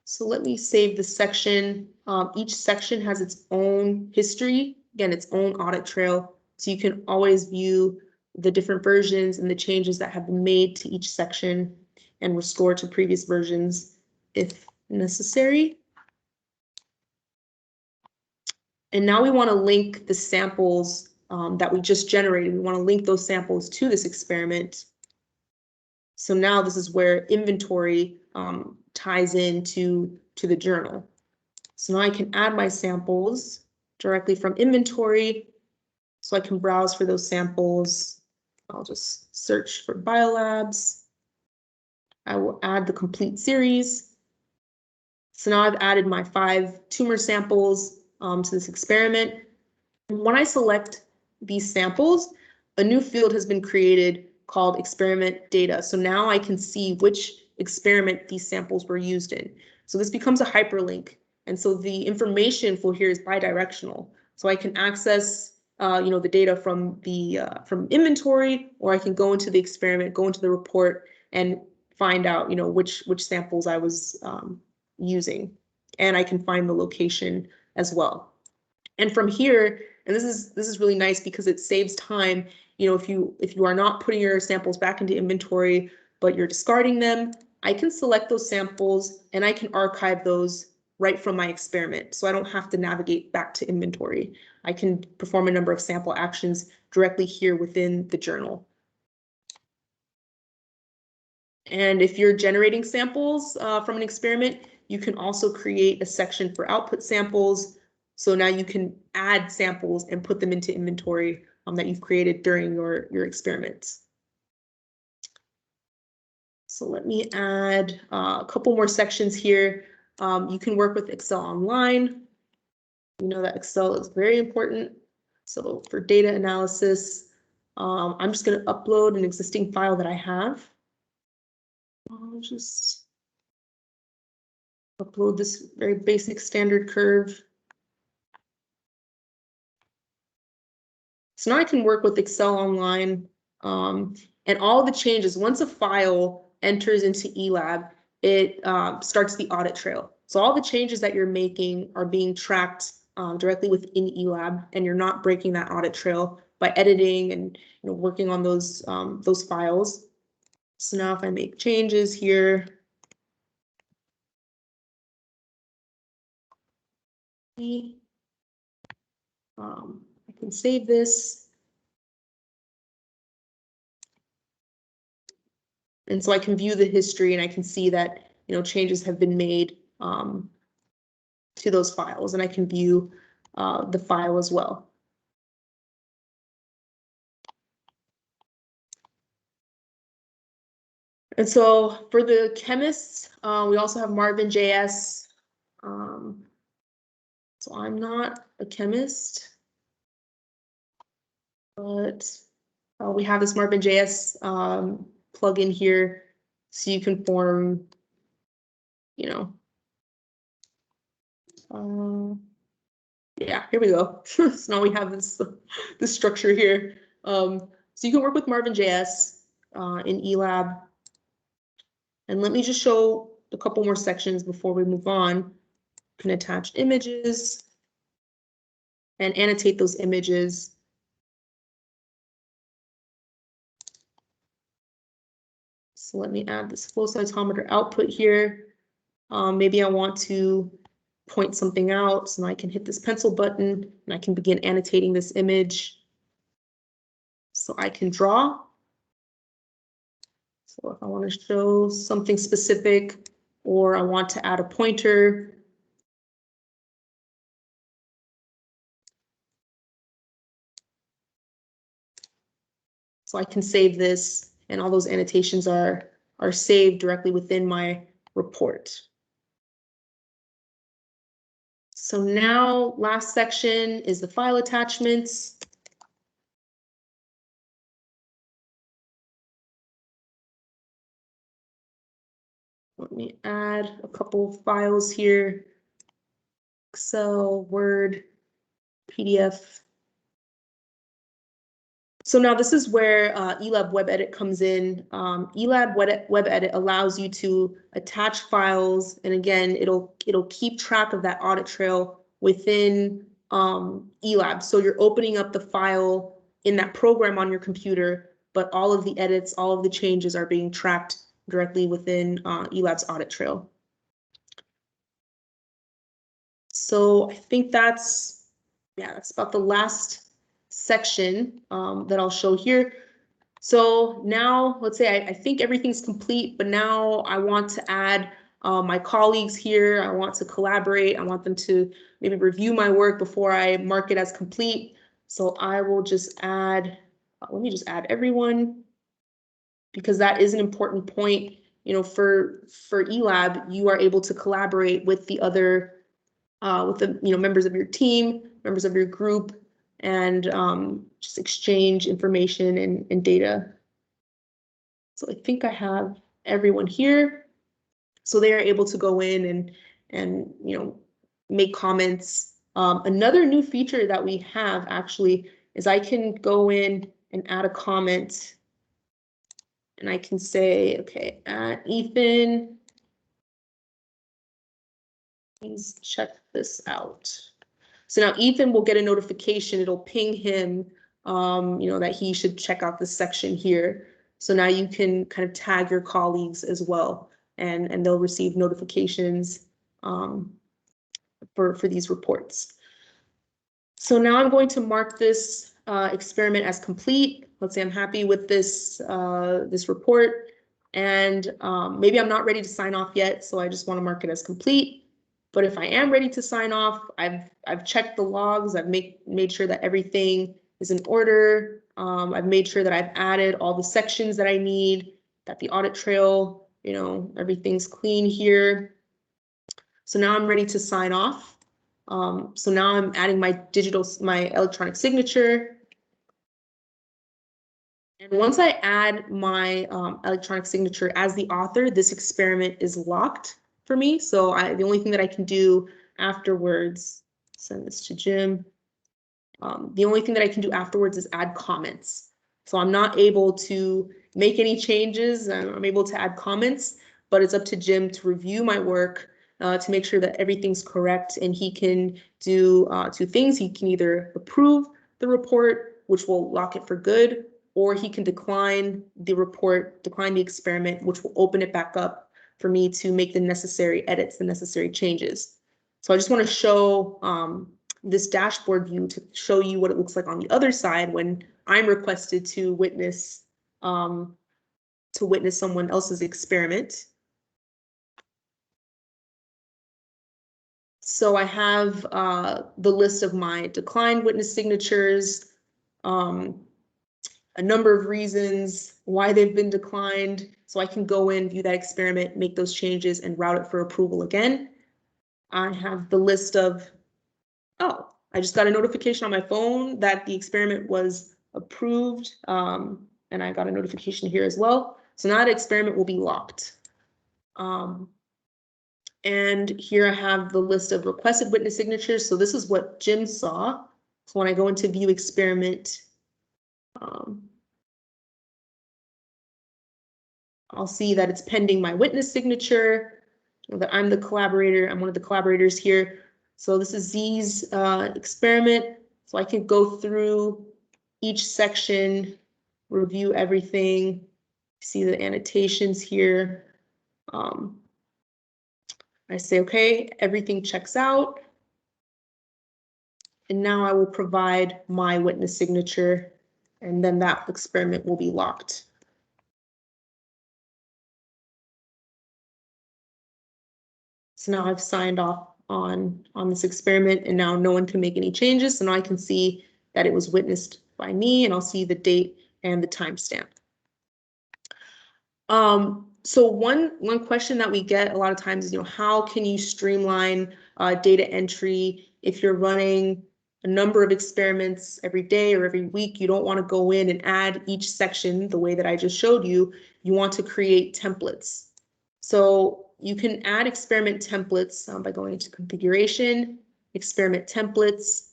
So let me save the section. Each section has its own history, again, its own audit trail. So you can always view the different versions and the changes that have been made to each section and restore to previous versions if necessary. And now we want to link the samples that we just generated. We want to link those samples to this experiment. So now this is where inventory ties into the journal. So now I can add my samples directly from inventory. So I can browse for those samples. I'll just search for biolabs. I will add the complete series. So now I've added my 5 tumor samples to this experiment. And when I select these samples, a new field has been created called experiment data. So now I can see which experiment these samples were used in. So this becomes a hyperlink. And so the information flow here is bidirectional. So I can access the data from the from inventory, or I can go into the experiment, go into the report, and find out which samples I was using. And I can find the location as well. And from here, and this is really nice because it saves time. If you are not putting your samples back into inventory, but you're discarding them, I can select those samples and I can archive those right from my experiment. So I don't have to navigate back to inventory. I can perform a number of sample actions directly here within the journal. And if you're generating samples from an experiment, you can also create a section for output samples. So now you can add samples and put them into inventory that you've created during your experiments. So let me add a couple more sections here. You can work with Excel online. You know that Excel is very important. So for data analysis, I'm just going to upload an existing file that I have. I'll just upload this very basic standard curve. So now I can work with Excel online, and all the changes, once a file enters into eLab, it starts the audit trail. So all the changes that you're making are being tracked directly within eLab, and you're not breaking that audit trail by editing and working on those files. So now if I make changes here, I can save this. And so I can view the history and I can see that, changes have been made to those files, and I can view the file as well. And so for the chemists, we also have Marvin.js. So I'm not a chemist, but we have this Marvin.js plugin here, so you can form, yeah, here we go. So now we have this structure here. So you can work with Marvin.js in eLab. And let me just show a couple more sections before we move on. You can attach images and annotate those images. So let me add this flow cytometer output here. Maybe I want to point something out, so I can hit this pencil button and I can begin annotating this image. So I can draw. So if I want to show something specific, or I want to add a pointer, so I can save this, and all those annotations are saved directly within my report. So now, last section is the file attachments. Let me add a couple of files here. Excel, Word, PDF. So now this is where eLab Web Edit comes in. eLab Web Edit allows you to attach files, and again, it'll keep track of that audit trail within eLab. So you're opening up the file in that program on your computer, but all of the edits, all of the changes are being tracked directly within eLab's audit trail. So I think that's about the last section that I'll show here. So now let's say I think everything's complete, but now I want to add my colleagues here. I want to collaborate. I want them to maybe review my work before I mark it as complete. So I will just add, let me just add everyone, because that is an important point. You know, for eLab, you are able to collaborate with the other with the members of your team, members of your group, and just exchange information and data. So I think I have everyone here. So they are able to go in and make comments. Another new feature that we have actually is I can go in and add a comment, and I can say, okay, Ethan, please check this out. So now Ethan will get a notification. It'll ping him, that he should check out this section here. So now you can kind of tag your colleagues as well, and they'll receive notifications for these reports. So now I'm going to mark this experiment as complete. Let's say I'm happy with this this report, and maybe I'm not ready to sign off yet, so I just want to mark it as complete. But if I am ready to sign off, I've checked the logs. I've made sure that everything is in order. I've made sure that I've added all the sections that I need, that the audit trail, everything's clean here. So now I'm ready to sign off. So now I'm adding my electronic signature. And once I add my electronic signature as the author, this experiment is locked for me. So the only thing that I can do afterwards, send this to Jim. The only thing that I can do afterwards is add comments. So I'm not able to make any changes. I'm able to add comments, but it's up to Jim to review my work to make sure that everything's correct. And he can do two things. He can either approve the report, which will lock it for good, or he can decline the report, decline the experiment, which will open it back up for me to make the necessary edits, the necessary changes. So I just want to show this dashboard view to show you what it looks like on the other side when I'm requested to witness someone else's experiment. So I have the list of my declined witness signatures, a number of reasons why they've been declined. So I can go in, view that experiment, make those changes, and route it for approval again. I have the list of, oh, I just got a notification on my phone that the experiment was approved, and I got a notification here as well. So now the experiment will be locked. And here I have the list of requested witness signatures. So this is what Jim saw. So when I go into view experiment, I'll see that it's pending my witness signature, that I'm the collaborator. I'm one of the collaborators here. So this is Z's experiment. So I can go through each section, review everything, see the annotations here. I say, okay, everything checks out. And now I will provide my witness signature, and then that experiment will be locked. So now I've signed off on this experiment, and now no one can make any changes. So now I can see that it was witnessed by me, and I'll see the date and the timestamp. So one question that we get a lot of times is, how can you streamline data entry if you're running a number of experiments every day or every week? You don't want to go in and add each section the way that I just showed you. You want to create templates. So you can add experiment templates by going into configuration, experiment templates.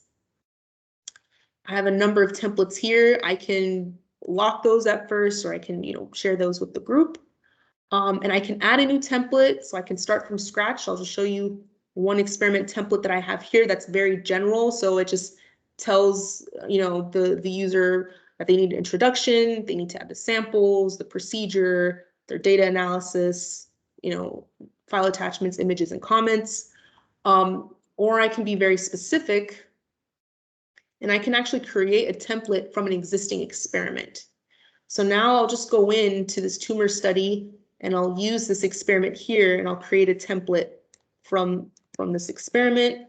I have a number of templates here. I can lock those at first, or I can, share those with the group. And I can add a new template, so I can start from scratch. I'll just show you one experiment template that I have here that's very general. So it just tells, the user that they need an introduction, they need to add the samples, the procedure, their data analysis, file attachments, images, and comments. Or I can be very specific, and I can actually create a template from an existing experiment. So now I'll just go into this tumor study, and I'll use this experiment here, and I'll create a template from this experiment.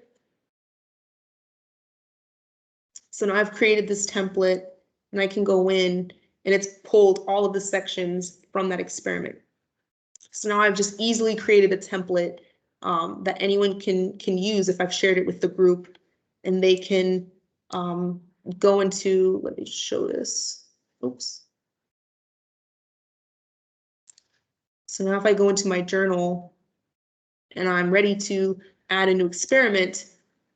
So now I've created this template, and I can go in, and it's pulled all of the sections from that experiment. So now I've just easily created a template that anyone can use if I've shared it with the group, and they can go into, let me show this. Oops. So now if I go into my journal and I'm ready to add a new experiment,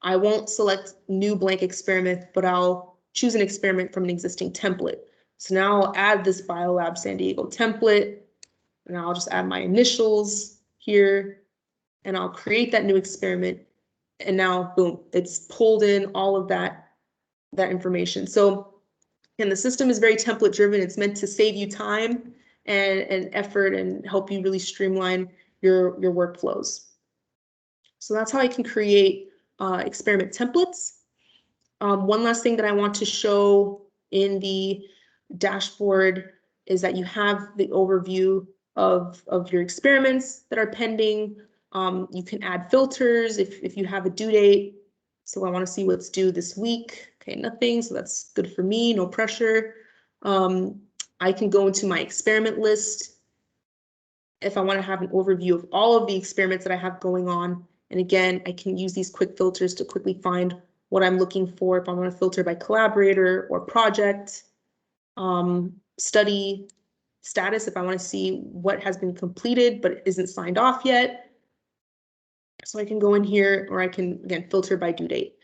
I won't select new blank experiment, but I'll choose an experiment from an existing template. So now I'll add this Biolab San Diego template, and I'll just add my initials here, and I'll create that new experiment. And now, boom, it's pulled in all of that information. So, and the system is very template driven. It's meant to save you time and effort and help you really streamline your workflows. So that's how I can create experiment templates. One last thing that I want to show in the dashboard is that you have the overview of your experiments that are pending. You can add filters if you have a due date. So I want to see what's due this week. Okay, nothing, so that's good for me, no pressure. I can go into my experiment list if I want to have an overview of all of the experiments that I have going on. And again, I can use these quick filters to quickly find what I'm looking for. If I want to filter by collaborator or project, study status, if I want to see what has been completed but isn't signed off yet. So I can go in here, or I can, again, filter by due date.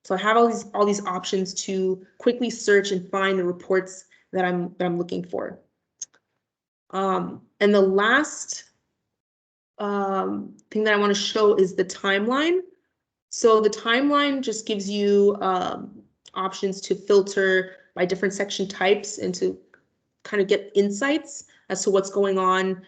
So I have all these options to quickly search and find the reports that I'm looking for. And the last thing that I want to show is the timeline. So the timeline just gives you options to filter by different section types and to kind of get insights as to what's going on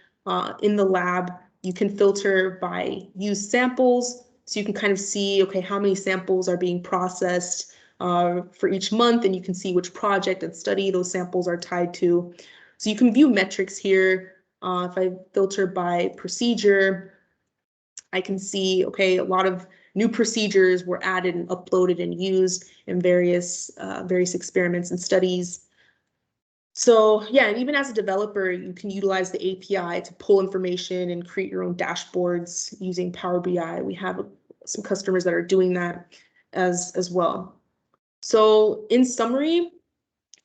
in the lab. You can filter by used samples, so you can kind of see, okay, how many samples are being processed for each month, and you can see which project and study those samples are tied to. So you can view metrics here. If I filter by procedure, I can see, okay, a lot of new procedures were added and uploaded and used in various experiments and studies. So yeah, and even as a developer, you can utilize the API to pull information and create your own dashboards using Power BI. We have some customers that are doing that as well. So in summary,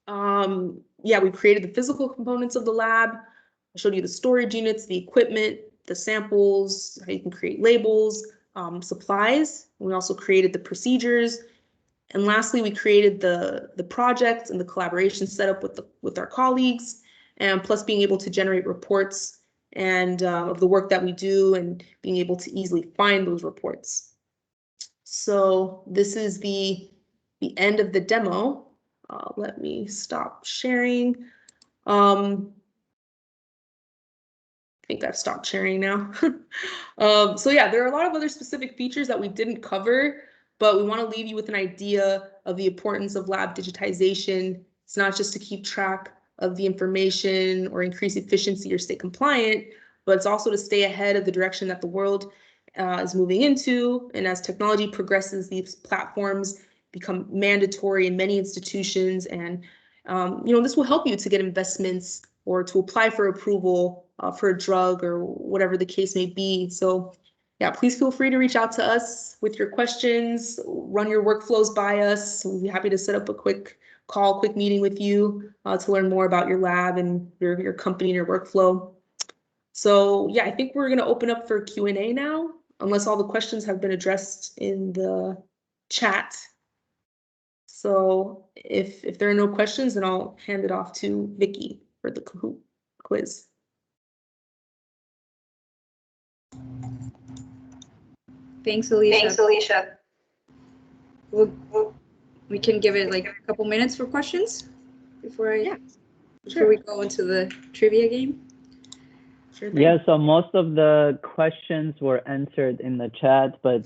yeah, we created the physical components of the lab. I showed you the storage units, the equipment, the samples, how you can create labels, supplies. We also created the procedures. And lastly, we created the projects and the collaboration setup with our colleagues, and plus being able to generate reports and of the work that we do, and being able to easily find those reports. So this is the end of the demo. Let me stop sharing. I think I've stopped sharing now. So yeah, there are a lot of other specific features that we didn't cover, but we want to leave you with an idea of the importance of lab digitization. It's not just to keep track of the information or increase efficiency or stay compliant, but it's also to stay ahead of the direction that the world is moving into. And as technology progresses, these platforms become mandatory in many institutions. And this will help you to get investments or to apply for approval for a drug or whatever the case may be. So yeah, please feel free to reach out to us with your questions, run your workflows by us. We'll be happy to set up a quick call, quick meeting with you to learn more about your lab and your company and your workflow. So yeah, I think we're going to open up for Q&A now, unless all the questions have been addressed in the chat. So if there are no questions, then I'll hand it off to Vicky for the Kahoot quiz. Thanks, Alicia. Thanks, Alicia. We can give it like a couple minutes for questions before we go into the trivia game. Sure thing. Yeah, so most of the questions were answered in the chat, but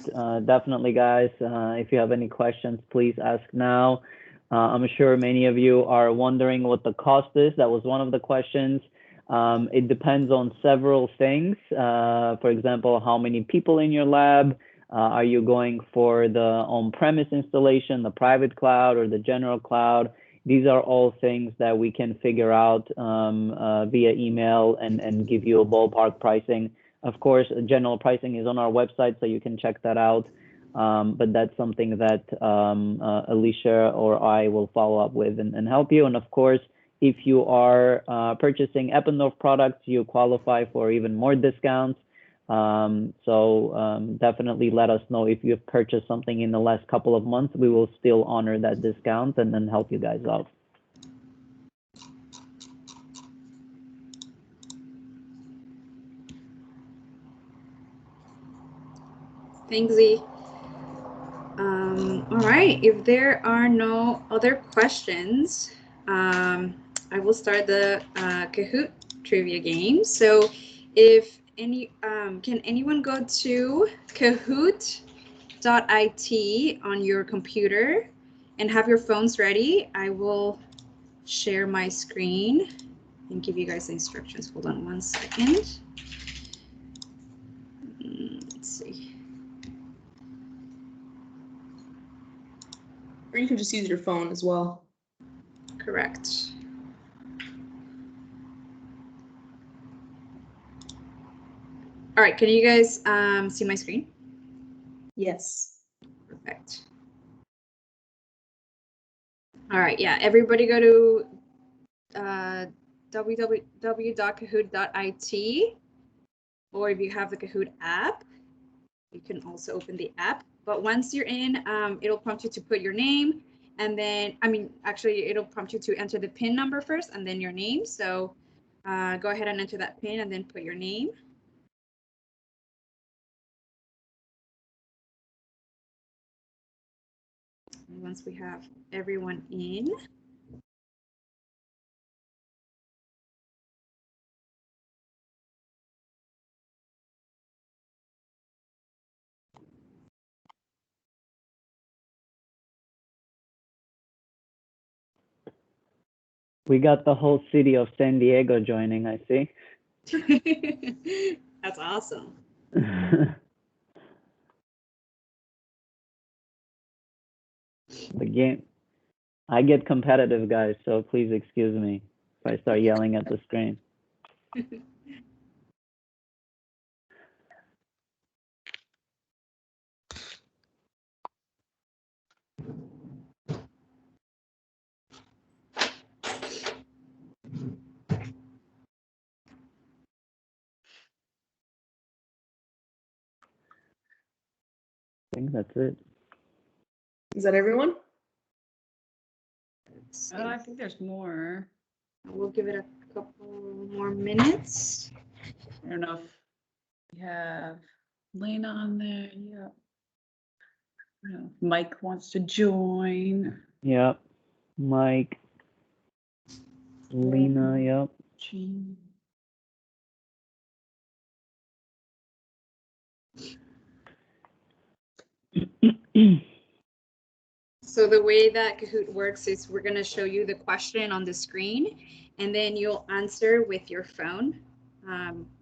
definitely, guys, if you have any questions, please ask now. I'm sure many of you are wondering what the cost is. That was one of the questions. It depends on several things. For example, how many people in your lab? Are you going for the on-premise installation, the private cloud, or the general cloud? These are all things that we can figure out via email and give you a ballpark pricing. Of course, general pricing is on our website, so you can check that out. But that's something that Alicia or I will follow up with and help you. And of course, if you are purchasing Eppendorf products, you qualify for even more discounts. So definitely let us know if you've purchased something in the last couple of months. We will still honor that discount and then help you guys out. Thanks, Z. All right, if there are no other questions, I will start the Kahoot trivia game. So if any, can anyone go to kahoot.it on your computer and have your phones ready? I will share my screen and give you guys the instructions. Hold on one second. Let's see. Or you can just use your phone as well. Correct. All right, can you guys see my screen? Yes. Perfect. All right, yeah, everybody go to www.kahoot.it, or if you have the Kahoot app, you can also open the app. But once you're in, it'll prompt you to put your name, and then, actually, it'll prompt you to enter the PIN number first, and then your name. So go ahead and enter that PIN, and then put your name. And once we have everyone in, We got the whole city of San Diego joining, I see. That's awesome. The game, I get competitive, guys, so please excuse me if I start yelling at the screen. I think that's it. Is that everyone? I think there's more. We'll give it a couple more minutes. I don't know if we have Lena on there. Yeah. I don't know if Mike wants to join. Yep. Mike. Lena, yep. Jean. So the way that Kahoot works is we're going to show you the question on the screen, and then you'll answer with your phone.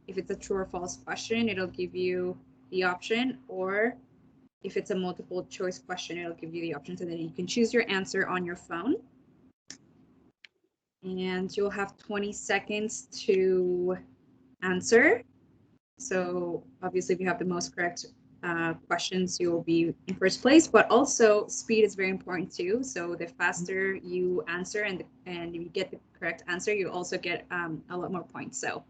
If it's a true or false question, it'll give you the option, or if it's a multiple choice question, it'll give you the options, and then you can choose your answer on your phone. And you'll have 20 seconds to answer. So obviously, if you have the most correct questions, you will be in first place, but also speed is very important too. So the faster you answer and if you get the correct answer, you also get a lot more points. So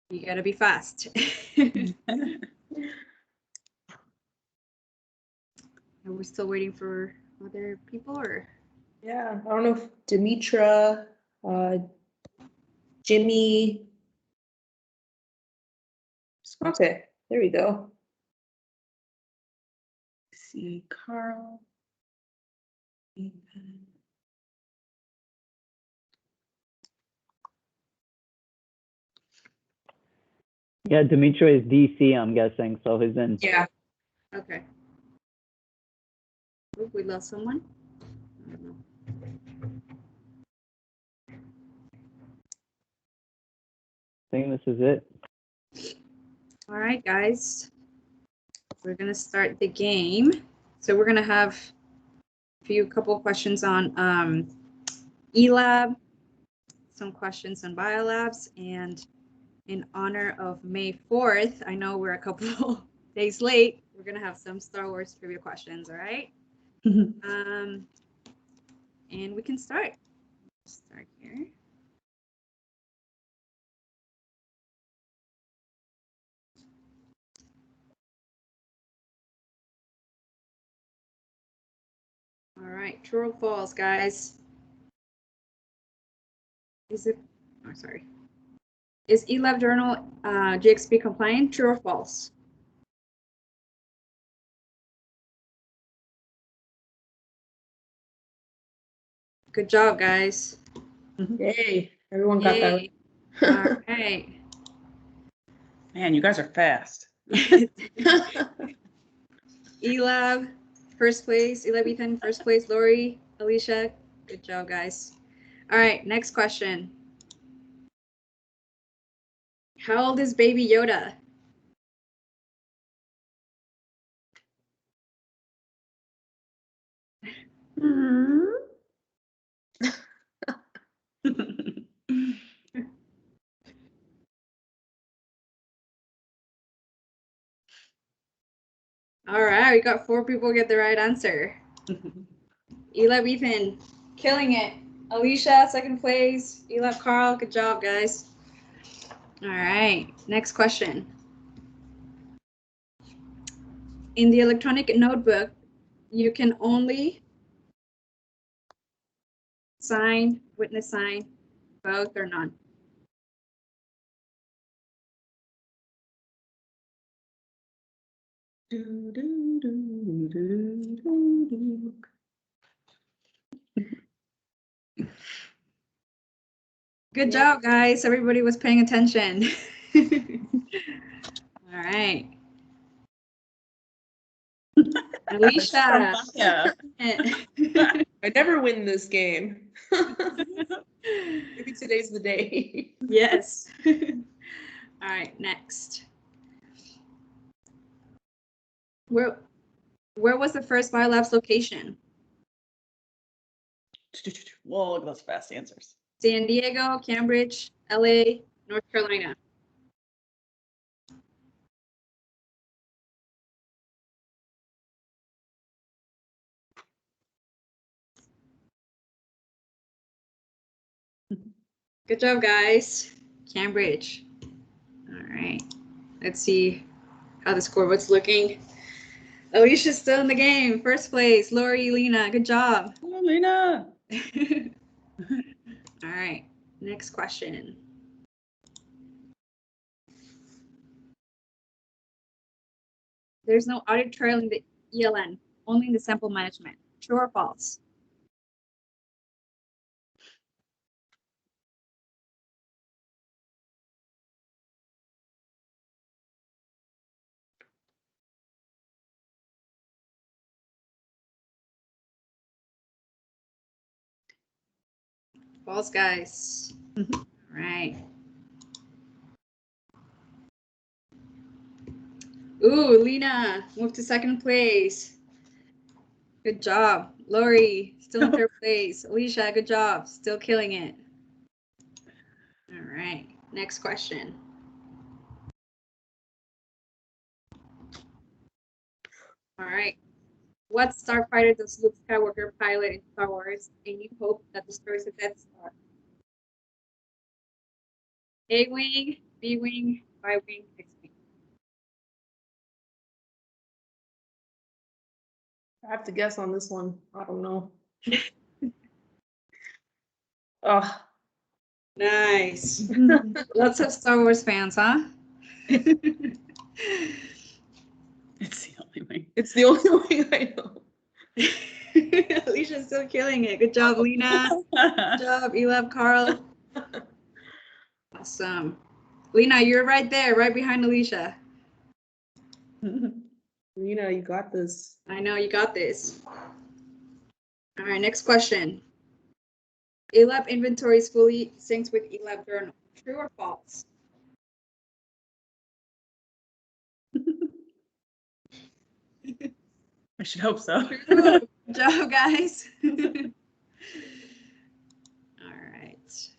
you gotta be fast. Are we still waiting for other people or? Yeah, I don't know if Demetra, Jimmy. Okay, there we go. See Carl. Ethan. Yeah, Dimitri is DC, I'm guessing, so he's in. Yeah. Okay. Oop, we lost someone. I don't know. I think this is it. All right, guys. We're gonna start the game. So we're gonna have a couple of questions on eLab, some questions on biolabs, and in honor of May 4th, I know we're a couple days late. We're gonna have some Star Wars trivia questions, all right? And we can start. Start here. All right, true or false, guys? Is it? Oh, sorry. Is eLabJournal GXP compliant? True or false? Good job, guys. Yay, everyone got that Yay. All right. Man, you guys are fast. eLab, first place. eLab Ethan, first place. Lori, Alicia, good job, guys. All right, next question. How old is baby Yoda? All right, we got 4 people get the right answer. eLab Ethan, killing it. Alicia, second place. eLab Carl, good job, guys. All right, next question. In the electronic notebook, you can only sign, witness sign, both or none. Good job, guys. Everybody was paying attention. All right. Alicia. Yeah. I never win this game. Maybe today's the day. Yes. All right, next. Where was the first biolabs location? Whoa, look at those fast answers. San Diego, Cambridge, LA, North Carolina. Good job, guys. Cambridge. All right. Let's see how the scoreboard's looking. Alicia's still in the game. First place. Lori, Lena, good job. Oh, Lena. All right. Next question. There's no audit trail in the ELN, only in the sample management. True or false? False, guys. All right. Ooh, Lena moved to second place. Good job. Lori, still in third place. Alicia, good job. Still killing it. All right. Next question. All right. What starfighter does Luke Skywalker pilot in Star Wars? And you hope that destroys the Death Star? A-wing, B-wing, Y-wing, X-wing. I have to guess on this one. I don't know. Oh, Nice. Lots of Star Wars fans, huh? It's the only way. it's the only way I know. Alicia's still killing it. Good job, Lena. Good job, eLab Carl. Awesome. Lena, you're right there, right behind Alicia. Rena, you got this. I know you got this. All right, next question. eLab inventory is fully synced with eLabJournal. True or false? I should hope so. True. Good job, guys. All right.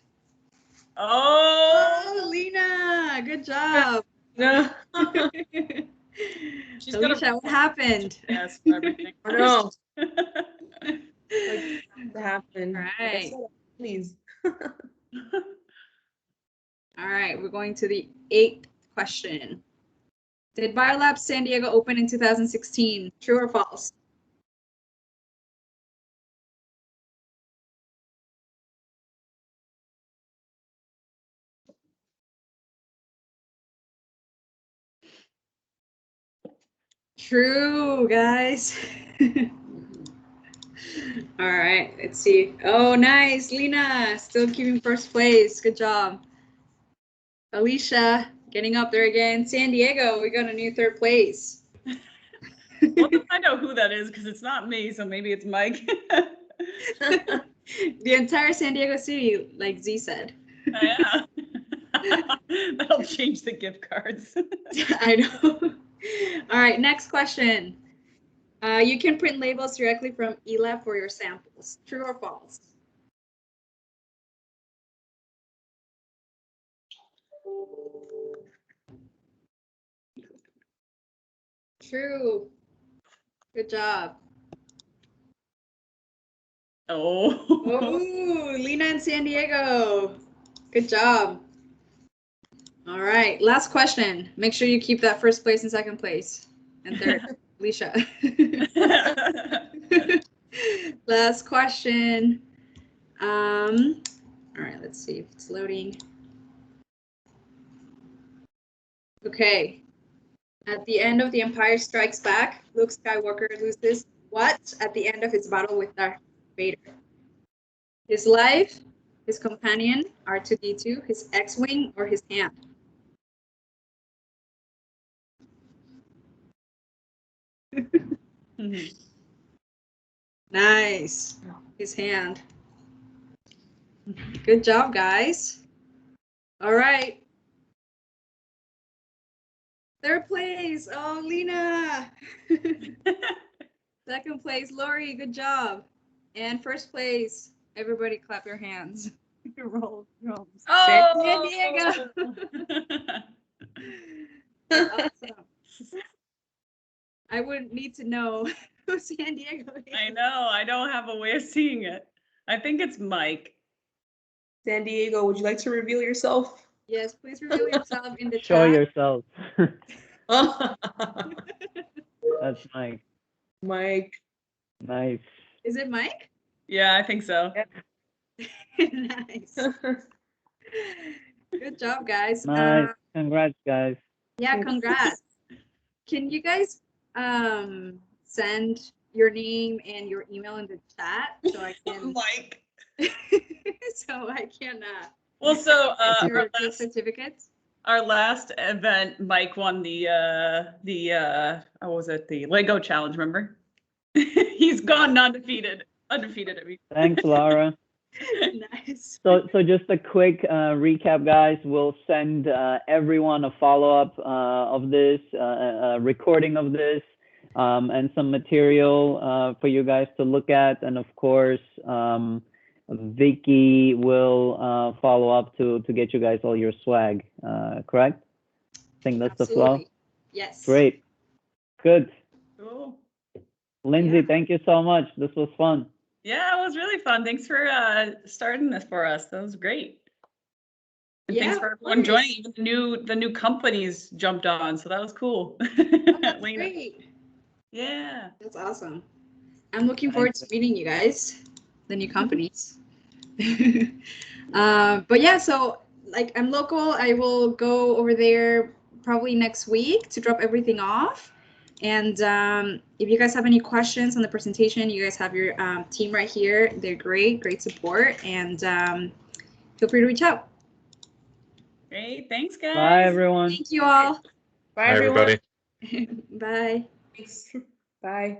Oh, Lena, good job. No. she's got Alicia, what happened? yes for everything. I know. Like, to happen. All Like I right. said, please. All right, we're going to the 8th question. Did Biolab San Diego open in 2016? True or false? True, guys. All right, let's see. Oh, nice. Lena, still keeping first place. Good job. Alicia, getting up there again. San Diego, we got a new 3rd place. We'll have to find out who that is because it's not me, so maybe it's Mike. The entire San Diego city, like Z said. Yeah. That'll change the gift cards. I know. All right, next question. You can print labels directly from eLab for your samples. True or false? True. Good job. Oh. Oh, Lena in San Diego. Good job. All right, last question. Make sure you keep that 1st place and 2nd place. And 3rd, Alicia. Last question. All right, let's see if it's loading. Okay. At the end of The Empire Strikes Back, Luke Skywalker loses what at the end of his battle with Darth Vader? His life, his companion, R2-D2, his X-Wing, or his hand? Nice. His hand. Good job, guys. All right. 3rd place. Oh, Lena. 2nd place, Lori. Good job. And 1st place, everybody clap your hands. Roll drums. Oh. San Diego. Awesome. I wouldn't need to know who San Diego is. I know. I don't have a way of seeing it. I think it's Mike. San Diego, would you like to reveal yourself? Yes, please reveal yourself in the Show chat. yourself. That's Mike. Mike. Nice. Is it Mike? Yeah, I think so. Nice. Good job, guys. Nice. Congrats, guys. Yeah, congrats. Can you guys send your name and your email in the chat so I can Mike. so I can Well, so your certificates? our last event, Mike won the what was it? The Lego challenge, remember? He's gone undefeated. Undefeated, I mean. Thanks, Laura. Nice. So just a quick recap, guys. We'll send everyone a follow-up of this, a recording of this, and some material for you guys to look at. And of course, Vicky will follow up to get you guys all your swag, correct? I think that's Absolutely. the flow. Yes. Great. Good. Cool. Lindsay, Yeah. thank you so much. This was fun. Yeah, it was really fun. Thanks for starting this for us. That was great. And Yeah, thanks for of everyone course. joining. Even the new companies jumped on, so that was cool. Oh, that's Lena. great. Yeah. That's awesome. I'm looking forward to meeting you guys, the new companies. But yeah, so like I'm local. I will go over there probably next week to drop everything off. And if you guys have any questions on the presentation, you guys have your team right here. They're great support, and feel free to reach out. Great, thanks, guys. Bye, everyone. Thank you all. Bye, Hi, everyone. everybody. Bye. Thanks. Bye.